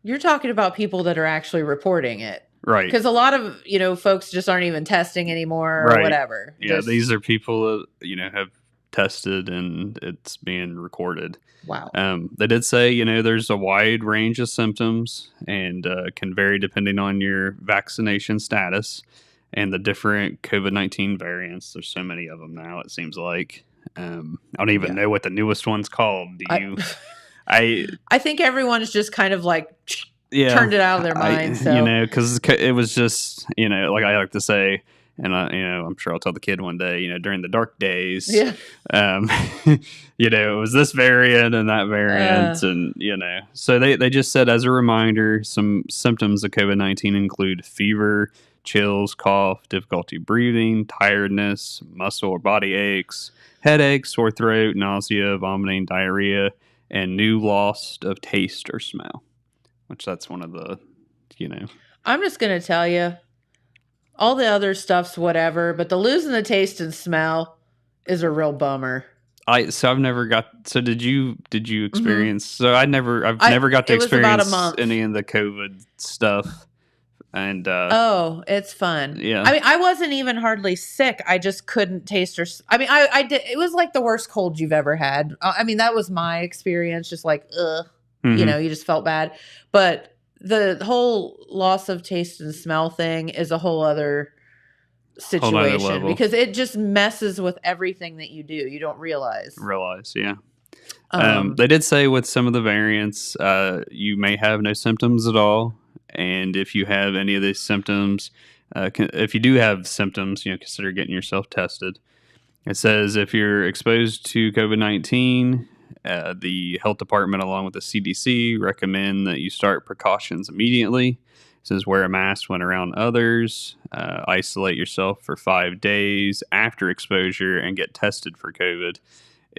you're talking about people that are actually reporting it. Right. Because a lot of, folks just aren't even testing anymore or whatever. Yeah, these are people that, have tested and it's being recorded. Wow. They did say, there's a wide range of symptoms and can vary depending on your vaccination status and the different COVID-19 variants. There's so many of them now, it seems like. I don't even know what the newest one's called. Do you? I think everyone's just kind of like turned it out of their mind. Because it was just, like I like to say, and I'm sure I'll tell the kid one day, during the dark days, it was this variant and that variant, and so they just said as a reminder, some symptoms of COVID-19 include fever, chills, cough, difficulty breathing, tiredness, muscle or body aches, headache, sore throat, nausea, vomiting, diarrhea, and new loss of taste or smell. Which that's one of the, I'm just going to tell you, all the other stuff's whatever, but the losing the taste and smell is a real bummer. I've never got. So did you experience? Mm-hmm. So I've never got to experience any of the COVID stuff. And it's fun. Yeah. I wasn't even hardly sick. I just couldn't taste or. I did. It was like the worst cold you've ever had. That was my experience. Just like ugh. Mm-hmm. You just felt bad. But the whole loss of taste and smell thing is a whole other situation because it just messes with everything that you do. You don't realize, yeah. They did say with some of the variants, you may have no symptoms at all. And if you have any of these symptoms, if you do have symptoms, consider getting yourself tested. It says if you're exposed to COVID-19, the health department, along with the CDC, recommend that you start precautions immediately. It says wear a mask when around others, isolate yourself for 5 days after exposure, and get tested for COVID.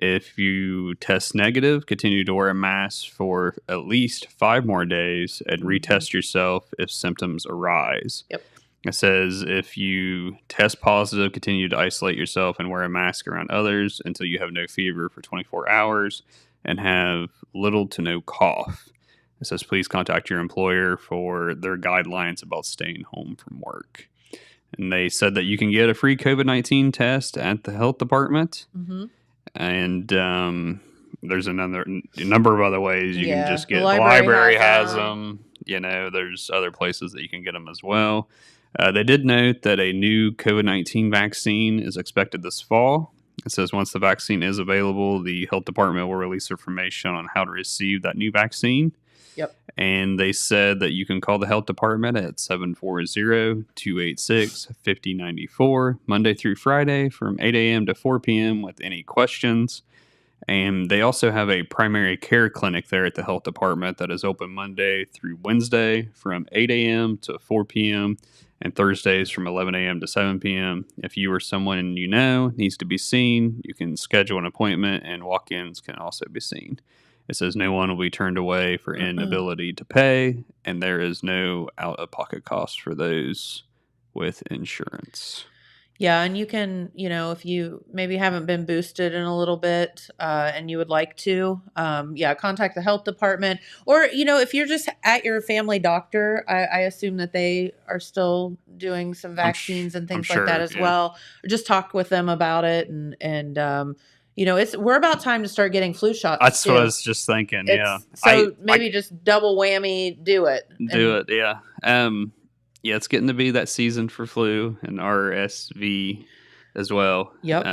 If you test negative, continue to wear a mask for at least 5 more days and retest yourself if symptoms arise. Yep. It says if you test positive, continue to isolate yourself and wear a mask around others until you have no fever for 24 hours and have little to no cough. It says please contact your employer for their guidelines about staying home from work. And they said that you can get a free COVID-19 test at the health department. Mm-hmm. And there's a number of other ways you can just get. The library has them. There's other places that you can get them as well. They did note that a new COVID-19 vaccine is expected this fall. It says once the vaccine is available, the health department will release information on how to receive that new vaccine. Yep. And they said that you can call the health department at 740-286-5094 Monday through Friday from 8 a.m. to 4 p.m. with any questions. And they also have a primary care clinic there at the health department that is open Monday through Wednesday from 8 a.m. to 4 p.m. and Thursdays from 11 a.m. to 7 p.m. If you or someone needs to be seen, you can schedule an appointment, and walk-ins can also be seen. It says no one will be turned away for inability to pay, and there is no out-of-pocket cost for those with insurance. Yeah, and you can, if you maybe haven't been boosted in a little bit and you would like to, contact the health department. Or, if you're just at your family doctor, I assume that they are still doing some vaccines and things like that as well. Or just talk with them about it. And we're about time to start getting flu shots. That's too. what I was just thinking, So maybe just double whammy, do it. Yeah, it's getting to be that season for flu and RSV as well. Yep.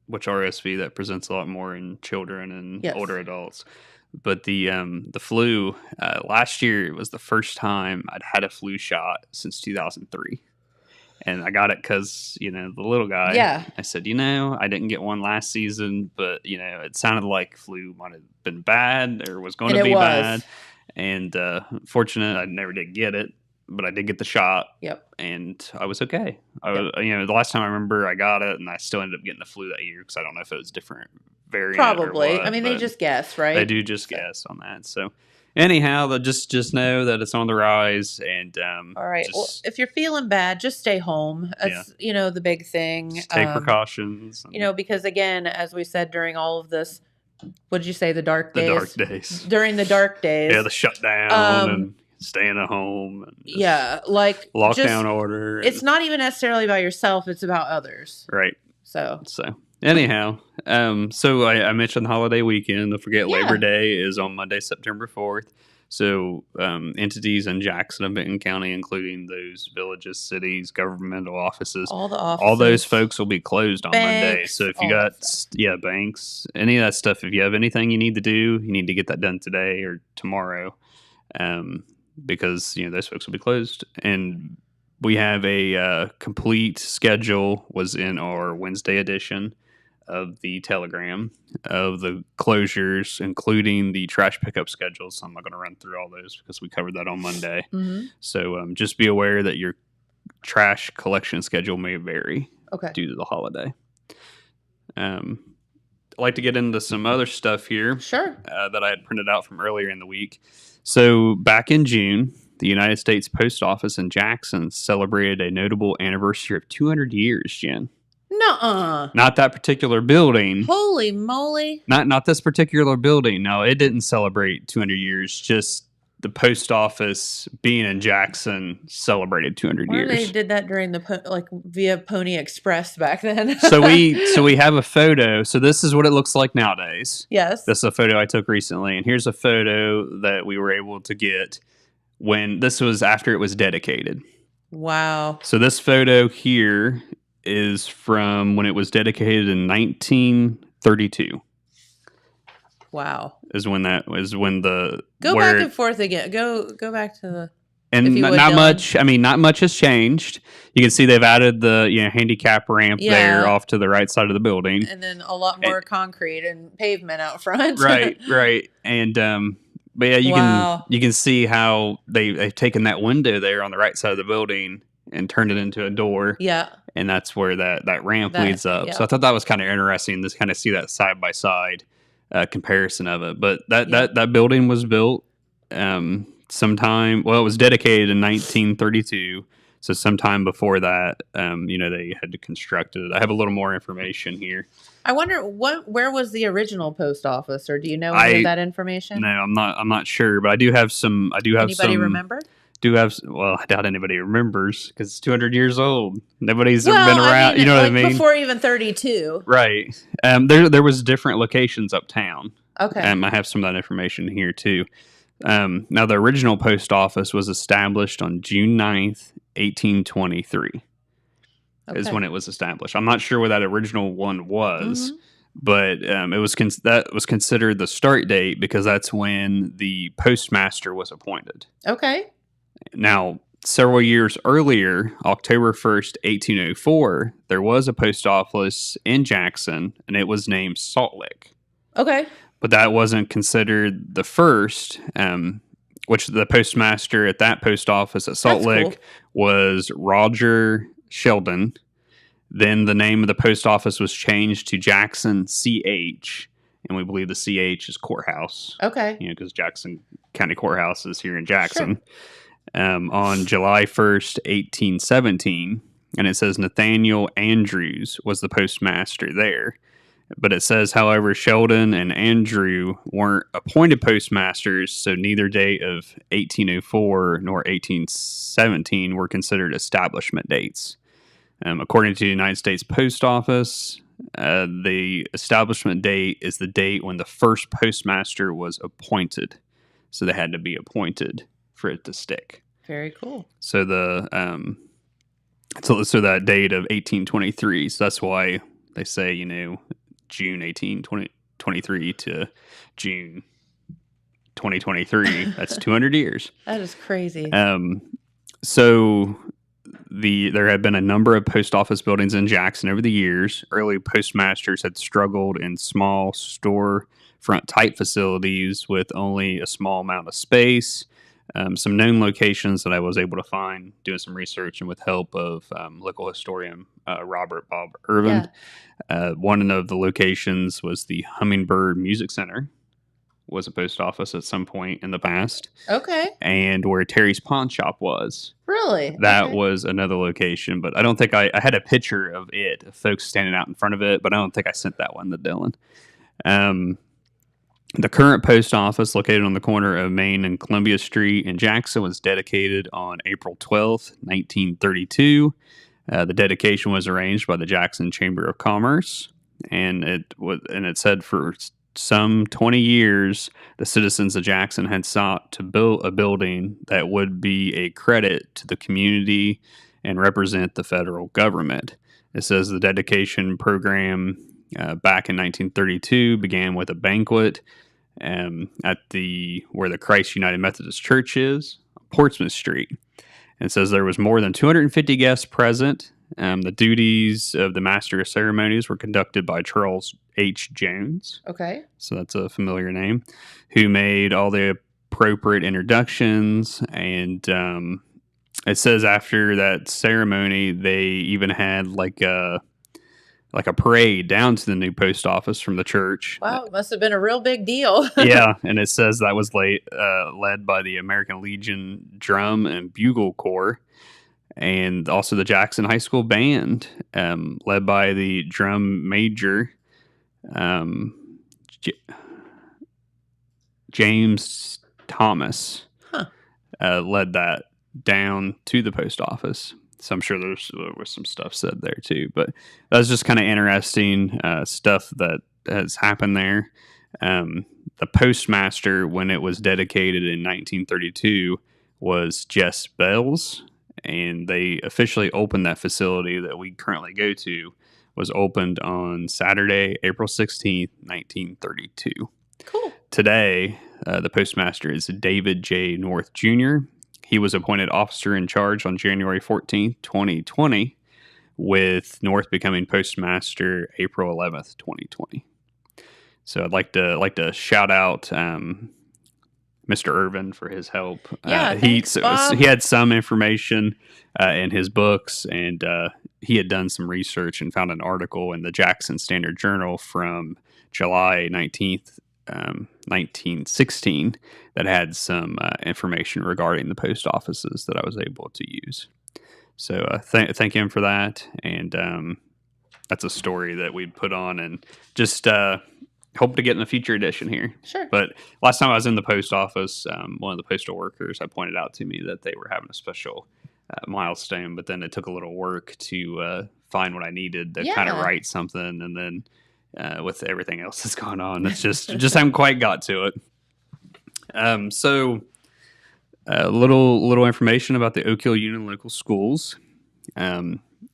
Which RSV that presents a lot more in children and older adults. But the flu last year, it was the first time I'd had a flu shot since 2003, and I got it because the little guy. Yeah. I said, I didn't get one last season, but it sounded like flu might have been bad or was going to be bad, and fortunate I never did get it. But I did get the shot. Yep. And I was okay. The last time I remember I got it, and I still ended up getting the flu that year because I don't know if it was different variant. Probably. Or what, they just guess, right? They do just guess on that. So anyhow, just know that it's on the rise. And all right. Well, if you're feeling bad, just stay home. That's the big thing. Just take precautions. Because again, as we said during all of this, what did you say? The dark days. The dark days. During the dark days. Yeah, the shutdown and staying at home. And lockdown order. It's not even necessarily about yourself; it's about others. Right. So anyhow, so I mentioned the holiday weekend. Don't forget Labor Day is on Monday, September 4th. So entities in Jackson and Benton County, including those villages, cities, governmental offices, all those folks will be closed on Monday. So if you got banks, any of that stuff, if you have anything you need to do, you need to get that done today or tomorrow. Because those folks will be closed, and we have a complete schedule was in our Wednesday edition of the Telegram of the closures, including the trash pickup schedules. So I'm not going to run through all those because we covered that on Monday. Mm-hmm. So just be aware that your trash collection schedule may vary due to the holiday. I'd like to get into some other stuff here. Sure. That I had printed out from earlier in the week. So back in June, the United States Post Office in Jackson celebrated a notable anniversary of 200 years, Jen. Nuh-uh. Not that particular building. Holy moly. Not this particular building. No, it didn't celebrate 200 years. Just the post office being in Jackson celebrated 200 years. They did that during the via Pony Express back then. so we have a photo. So this is what it looks like nowadays. Yes. This is a photo I took recently, and here's a photo that we were able to get when this was after it was dedicated. Wow. So this photo here is from when it was dedicated in 1932. Wow. Is when the back and forth again. Go back to the And if you would, not Dylan. much. I mean, not much has changed. You can see they've added the handicap ramp there off to the right side of the building, and then a lot more concrete and pavement out front. right. And but yeah, you can see how they've taken that window there on the right side of the building and turned it into a door. Yeah. And that's where that ramp leads up. Yeah. So I thought that was kind of interesting to kind of see that side by side comparison of it. But that building was built sometime. Well, it was dedicated in 1932. So sometime before that, they had to construct it. I have a little more information here. I wonder where was the original post office, or do you know any of that information? No, I'm not sure, but I do have some. Anybody remember? I doubt anybody remembers because it's 200 years old. Nobody's ever been around. You know what I mean? Before even 32. Right. There was different locations uptown. Okay. I have some of that information here too. Now the original post office was established on June 9th, 1823. Is when it was established. I'm not sure what that original one was, but it was that was considered the start date because that's when the postmaster was appointed. Okay. Now, several years earlier, October 1st, 1804, there was a post office in Jackson, and it was named Salt Lick. Okay. But that wasn't considered the first, which the postmaster at that post office at Salt Lick was Roger Sheldon. Then the name of the post office was changed to Jackson CH, and we believe the CH is courthouse. Okay. Because Jackson County Courthouse is here in Jackson. Sure. On July 1st, 1817, and it says Nathaniel Andrews was the postmaster there. But it says, however, Sheldon and Andrew weren't appointed postmasters, so neither date of 1804 nor 1817 were considered establishment dates. According to the United States Post Office, the establishment date is the date when the first postmaster was appointed. So they had to be appointed for it to stick. Very cool. So so that date of 1823. So that's why they say, June 1823 to June 2023. That's 200 years. That is crazy. So there have been a number of post office buildings in Jackson over the years. Early postmasters had struggled in small storefront type facilities with only a small amount of space. Some known locations that I was able to find doing some research and with help of local historian Robert Bob Irvin. Yeah. One of the locations was the Hummingbird Music Center, was a post office at some point in the past. Okay. And where Terry's Pawn Shop was. Really? That was another location, but I don't think I had a picture of it, of folks standing out in front of it, but I don't think I sent that one to Dylan. The current post office, located on the corner of Main and Columbia Street in Jackson, was dedicated on April 12th, 1932. The dedication was arranged by the Jackson Chamber of Commerce, and it said for some 20 years, the citizens of Jackson had sought to build a building that would be a credit to the community and represent the federal government. It says the dedication program back in 1932 began with a banquet at where the Christ United Methodist Church is, Portsmouth Street. And it says there was more than 250 guests present. The duties of the Master of Ceremonies were conducted by Charles H. Jones. Okay. So that's a familiar name, who made all the appropriate introductions. And it says after that ceremony, they even had like a parade down to the new post office from the church. Wow, it must have been a real big deal. Yeah, and it says that was led by the American Legion Drum and Bugle Corps, and also the Jackson High School Band, led by the drum major, James Thomas, led that down to the post office. So I'm sure there was some stuff said there too, but that was just kind of interesting stuff that has happened there. The postmaster, when it was dedicated in 1932, was Jess Bells, and they officially opened that facility that we currently go to, was opened on Saturday, April 16th, 1932. Cool. Today, the postmaster is David J. North Jr. He was appointed officer in charge on January 14th, 2020, with North becoming postmaster April 11th, 2020. So I'd like to shout out Mr. Irvin for his help. Yeah, thanks, Bob. He had some information in his books, and he had done some research and found an article in the Jackson Standard Journal from July 19th, 1916 that had some information regarding the post offices that I was able to use. So thank him for that, and that's a story that we'd put on and just hope to get in a future edition here. Sure. But last time I was in the post office, one of the postal workers had pointed out to me that they were having a special milestone, but then it took a little work to find what I needed to kind of write something, and then with everything else that's gone on, it's just haven't quite got to it. So a little information about the Oak Hill Union Local Schools.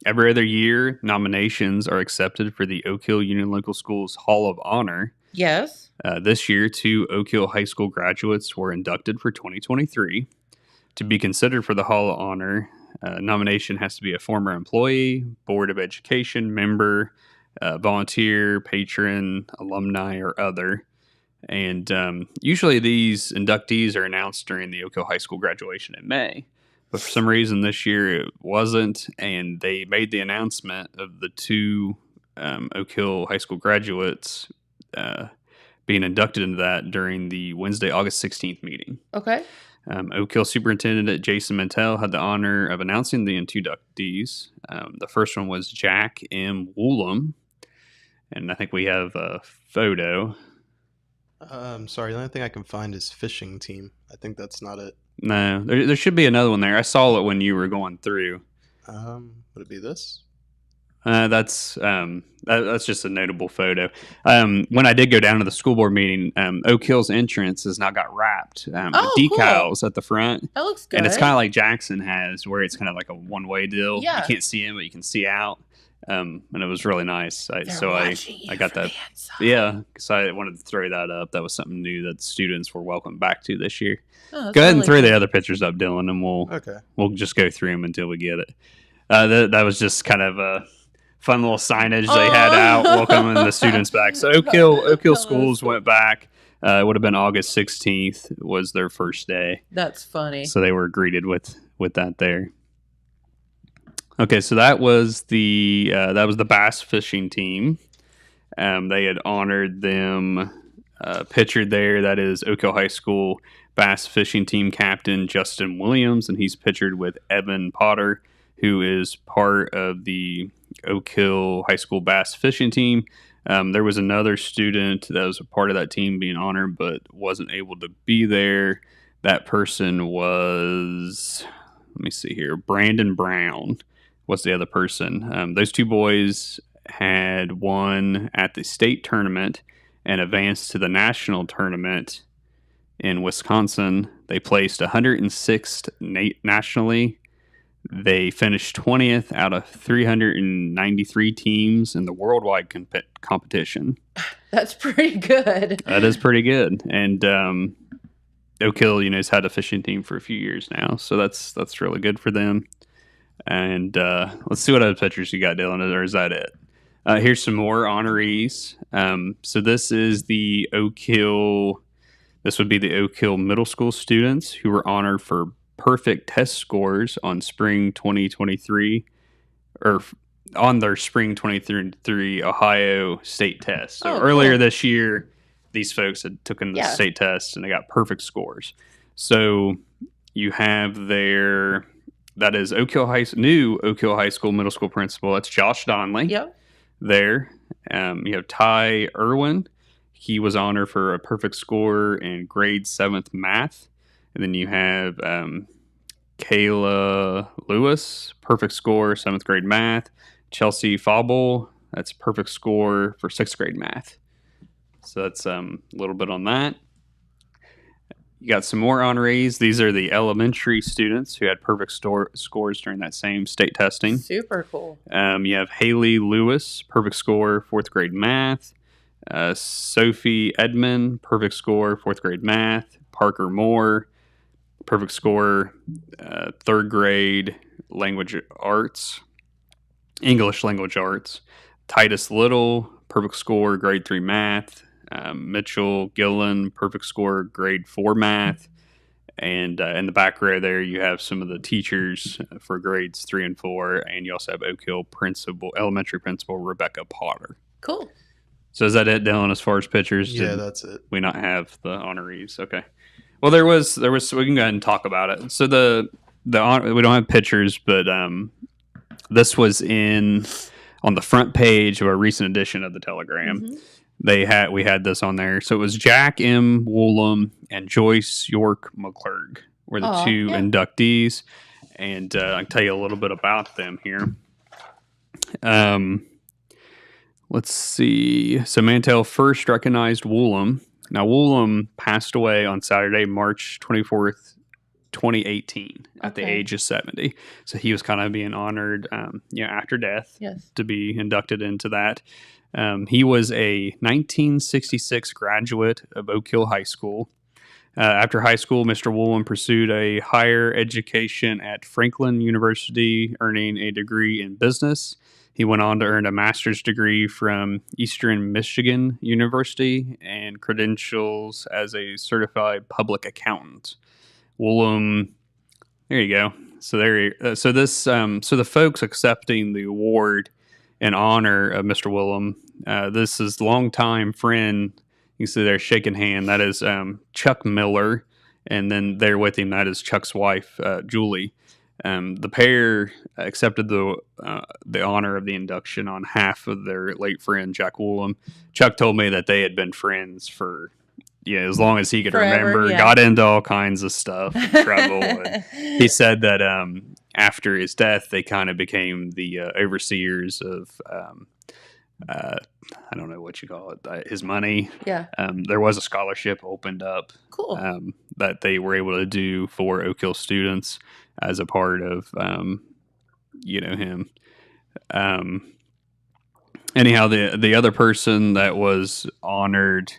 Every other year, nominations are accepted for the Oak Hill Union Local Schools Hall of Honor. Yes. This year, 2 Oak Hill High School graduates were inducted for 2023. To be considered for the Hall of Honor, nomination has to be a former employee, Board of Education member, volunteer, patron, alumni, or other. And usually these inductees are announced during the Oak Hill High School graduation in May. But for some reason this year it wasn't, and they made the announcement of the 2 Oak Hill High School graduates being inducted into that during the Wednesday, August 16th meeting. Okay. Oak Hill Superintendent Jason Mantell had the honor of announcing the inductees. The first one was Jack M. Woolham, and I think we have a photo. Sorry, the only thing I can find is fishing team. I think that's not it. No, there should be another one there. I saw it when you were going through. Would it be this? That's just a notable photo. When I did go down to the school board meeting, Oak Hill's entrance has now got wrapped with decals at the front. That looks good. And it's kind of like Jackson has, where it's kind of like a one-way deal. Yeah. You can't see in, but you can see out. And it was really nice. I got that. Yeah, because I wanted to throw that up. That was something new that students were welcome back to this year. Oh, go ahead and really throw cool. the other pictures up, Dylan, and we'll just go through them until we get it. That was just kind of a fun little signage they had out welcoming the students back. So Oak Hill schools went back. It would have been August 16th was their first day. That's funny. So they were greeted with that there. Okay, so that was the bass fishing team. They had honored them. Pictured there, that is Oak Hill High School bass fishing team captain Justin Williams, and he's pictured with Evan Potter, who is part of the Oak Hill High School bass fishing team. There was another student that was a part of that team being honored, but wasn't able to be there. That person was, let me see here, Brandon Brown was the other person. Those 2 boys had won at the state tournament and advanced to the national tournament in Wisconsin. They placed 106th nationally. They finished 20th out of 393 teams in the worldwide competition. That's pretty good. That is pretty good. And Oak Hill, has had a fishing team for a few years now, so that's really good for them. And let's see what other pictures you got, Dylan, or is that it? Here's some more honorees. So this is the Oak Hill. This would be the Oak Hill Middle School students who were honored for perfect test scores on spring 2023, or on their spring 2023 Ohio state test. So earlier this year, these folks had taken the state test and they got perfect scores. So you have there, that is new Oak Hill High School middle school principal. That's Josh Donnelly. Yep. There. You have Ty Irwin. He was honored for a perfect score in grade 7th math. And then you have Kayla Lewis, perfect score, 7th grade math. Chelsea Fauble, that's perfect score for 6th grade math. So that's a little bit on that. You got some more honorees. These are the elementary students who had perfect scores during that same state testing. Super cool. You have Haley Lewis, perfect score, 4th grade math. Sophie Edmond, perfect score, 4th grade math. Parker Moore, perfect score, third grade language arts, English language arts. Titus Little, perfect score, grade 3 math. Mitchell Gillen, perfect score, grade 4 math. And in the back row there, you have some of the teachers for grades 3 and 4. And you also have Oak Hill elementary principal, Rebecca Potter. Cool. So is that it, Dylan, as far as pictures? Yeah, that's it. We not have the honorees. Okay. Well, there was, we can go ahead and talk about it. So we don't have pictures, but this was on the front page of a recent edition of the Telegram. Mm-hmm. We had this on there. So it was Jack M. Woolham and Joyce York McClurg were the two inductees. And I can tell you a little bit about them here. Let's see. So Mantell first recognized Woolham. Now, Woolham passed away on Saturday, March 24th, 2018, at the age of 70. So he was kind of being honored, after death to be inducted into that. He was a 1966 graduate of Oak Hill High School. After high school, Mr. Woolham pursued a higher education at Franklin University, earning a degree in business. He went on to earn a master's degree from Eastern Michigan University and credentials as a certified public accountant. Woolham, there you go. So the folks accepting the award in honor of Mr. Woolham, this is longtime friend. You can see they're shaking hand. That is Chuck Miller, and then there with him, that is Chuck's wife, Julie. The pair accepted the honor of the induction on behalf of their late friend, Jack Woolham. Chuck told me that they had been friends for as long as he could remember, got into all kinds of stuff, trouble. And he said that after his death, they kind of became the overseers of, I don't know what you call it, his money. Yeah. There was a scholarship opened up. Cool. That they were able to do for Oak Hill students as a part of, him. Anyhow, the other person that was honored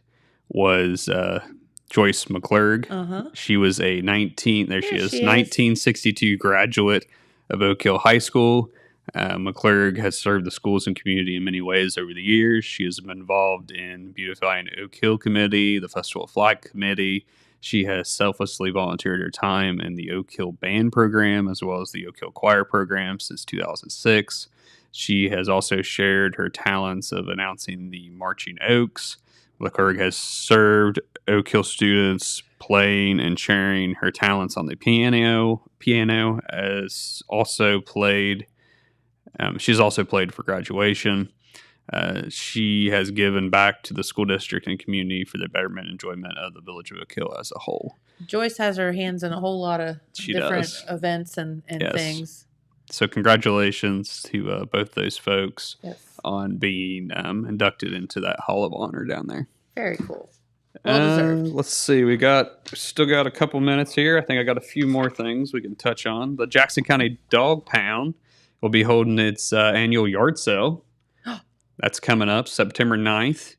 was Joyce McClurg. She was a 1962 graduate of Oak Hill High School. McClurg has served the schools and community in many ways over the years. She has been involved in Beautifying Oak Hill Committee, the Festival Flag Committee. She has selflessly volunteered her time in the Oak Hill Band Program as well as the Oak Hill Choir Program since 2006. She has also shared her talents of announcing the Marching Oaks. McClurg has served Oak Hill students playing and sharing her talents on the piano as also played. She's also played for graduation. She has given back to the school district and community for the betterment and enjoyment of the village of Oak Hill as a whole. Joyce has her hands in a whole lot of different events and things. So congratulations to both those folks on being inducted into that Hall of Honor down there. Very cool. Well deserved. Let's see. We still got a couple minutes here. I think I got a few more things we can touch on. The Jackson County Dog Pound will be holding its annual yard sale. That's coming up September 9th,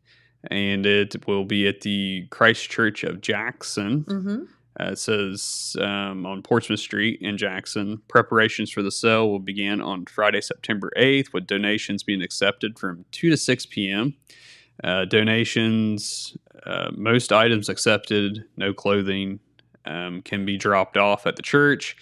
and it will be at the Christ Church of Jackson. Mm-hmm. It says on Portsmouth Street in Jackson. Preparations for the sale will begin on Friday, September 8th, with donations being accepted from 2 to 6 p.m. Donations, most items accepted, no clothing, can be dropped off at the church.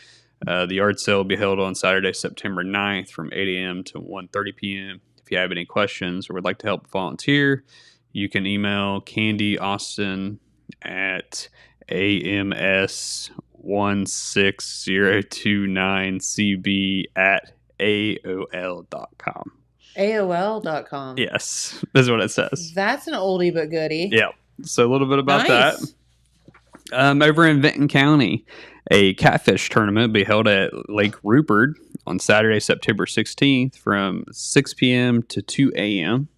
The yard sale will be held on Saturday, September 9th from 8 a.m. to 1:30 p.m. If you have any questions or would like to help volunteer, you can email Candy Austin at ams16029cb@aol.com. AOL.com. Yes, that's what it says. That's an oldie but goodie. Yeah. So a little bit about that. Over in Vinton County, a catfish tournament will be held at Lake Rupert on Saturday, September 16th from 6 p.m. to 2 a.m.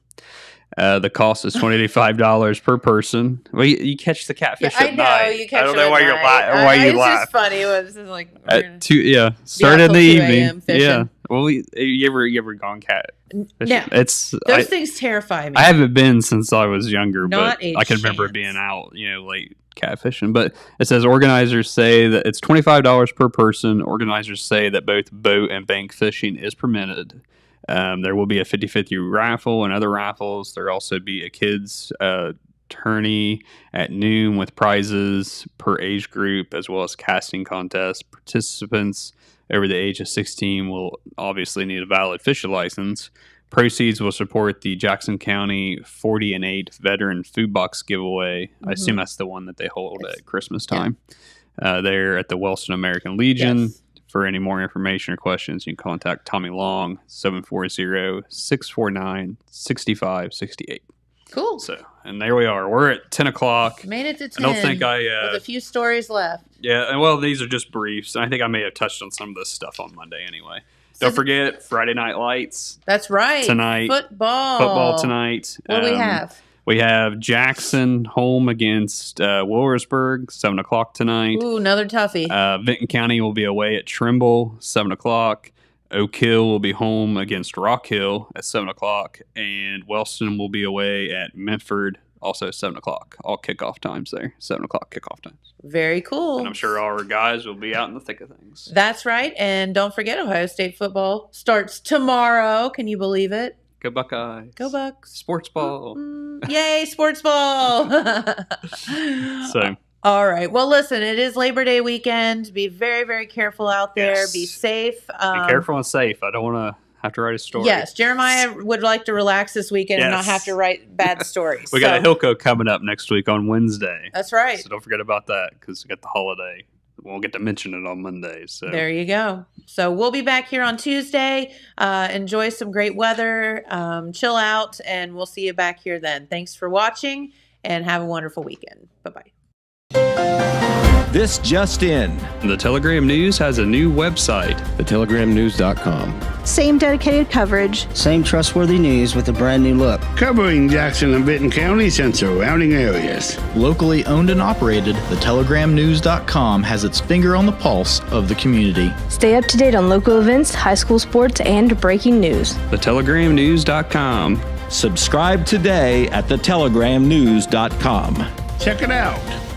The cost is $25 per person. Well, you catch the catfish at night. I know, you catch I don't them know why at you're night. why you laugh. It's just funny. It was just like At 2, start in the evening. Yeah. Well, you ever gone cat fishing? Yeah. Those things terrify me. I haven't been since I was younger, Not but a I can remember chance. being out, late catfishing. But it says organizers say that it's $25 per person. Organizers say that both boat and bank fishing is permitted. There will be a 50-50 raffle and other raffles. There'll also be a kids tourney at noon with prizes per age group, as well as casting contests. Participants over the age of 16 will obviously need a valid fishing license. Proceeds will support the Jackson County 40 and 8 Veteran Food Box giveaway. I assume that's the one that they hold at Christmas time. They're at the Wellston American Legion. Yes. For any more information or questions, you can contact Tommy Long, 740-649-6568. Cool. So, and there we are. We're at 10 o'clock. Made it to 10. I don't think with a few stories left. Yeah, and well, these are just briefs. I think I may have touched on some of this stuff on Monday anyway. Don't forget Friday Night Lights. That's right. Tonight. Football tonight. What do we have? We have Jackson home against Williamsburg, 7 o'clock tonight. Ooh, another toughie. Vinton County will be away at Trimble, 7 o'clock. Oak Hill will be home against Rock Hill at 7 o'clock. And Wellston will be away at Medford, also 7 o'clock. All kickoff times there, 7 o'clock kickoff times. Very cool. And I'm sure all our guys will be out in the thick of things. That's right. And don't forget, Ohio State football starts tomorrow. Can you believe it? Go Buckeyes. Go Bucks. Sports ball. Yay, sports ball. So. All right. Well, listen, it is Labor Day weekend. Be very, very careful out there. Yes. Be safe. Be careful and safe. I don't want to have to write a story. Yes, Jeremiah would like to relax this weekend and not Yes. have to write bad stories. We got a Hilco coming up next week on Wednesday. That's right. So don't forget about that because we got the holiday. We won't get to mention it on Monday. So there you go. So we'll be back here on Tuesday. Enjoy some great weather. Chill out, and we'll see you back here then. Thanks for watching, and have a wonderful weekend. Bye-bye. This just in. The Telegram News has a new website. TheTelegramNews.com. Same dedicated coverage. Same trustworthy news with a brand new look. Covering Jackson and Vinton counties and surrounding areas. Locally owned and operated, TheTelegramNews.com has its finger on the pulse of the community. Stay up to date on local events, high school sports, and breaking news. TheTelegramNews.com. Subscribe today at TheTelegramNews.com. Check it out.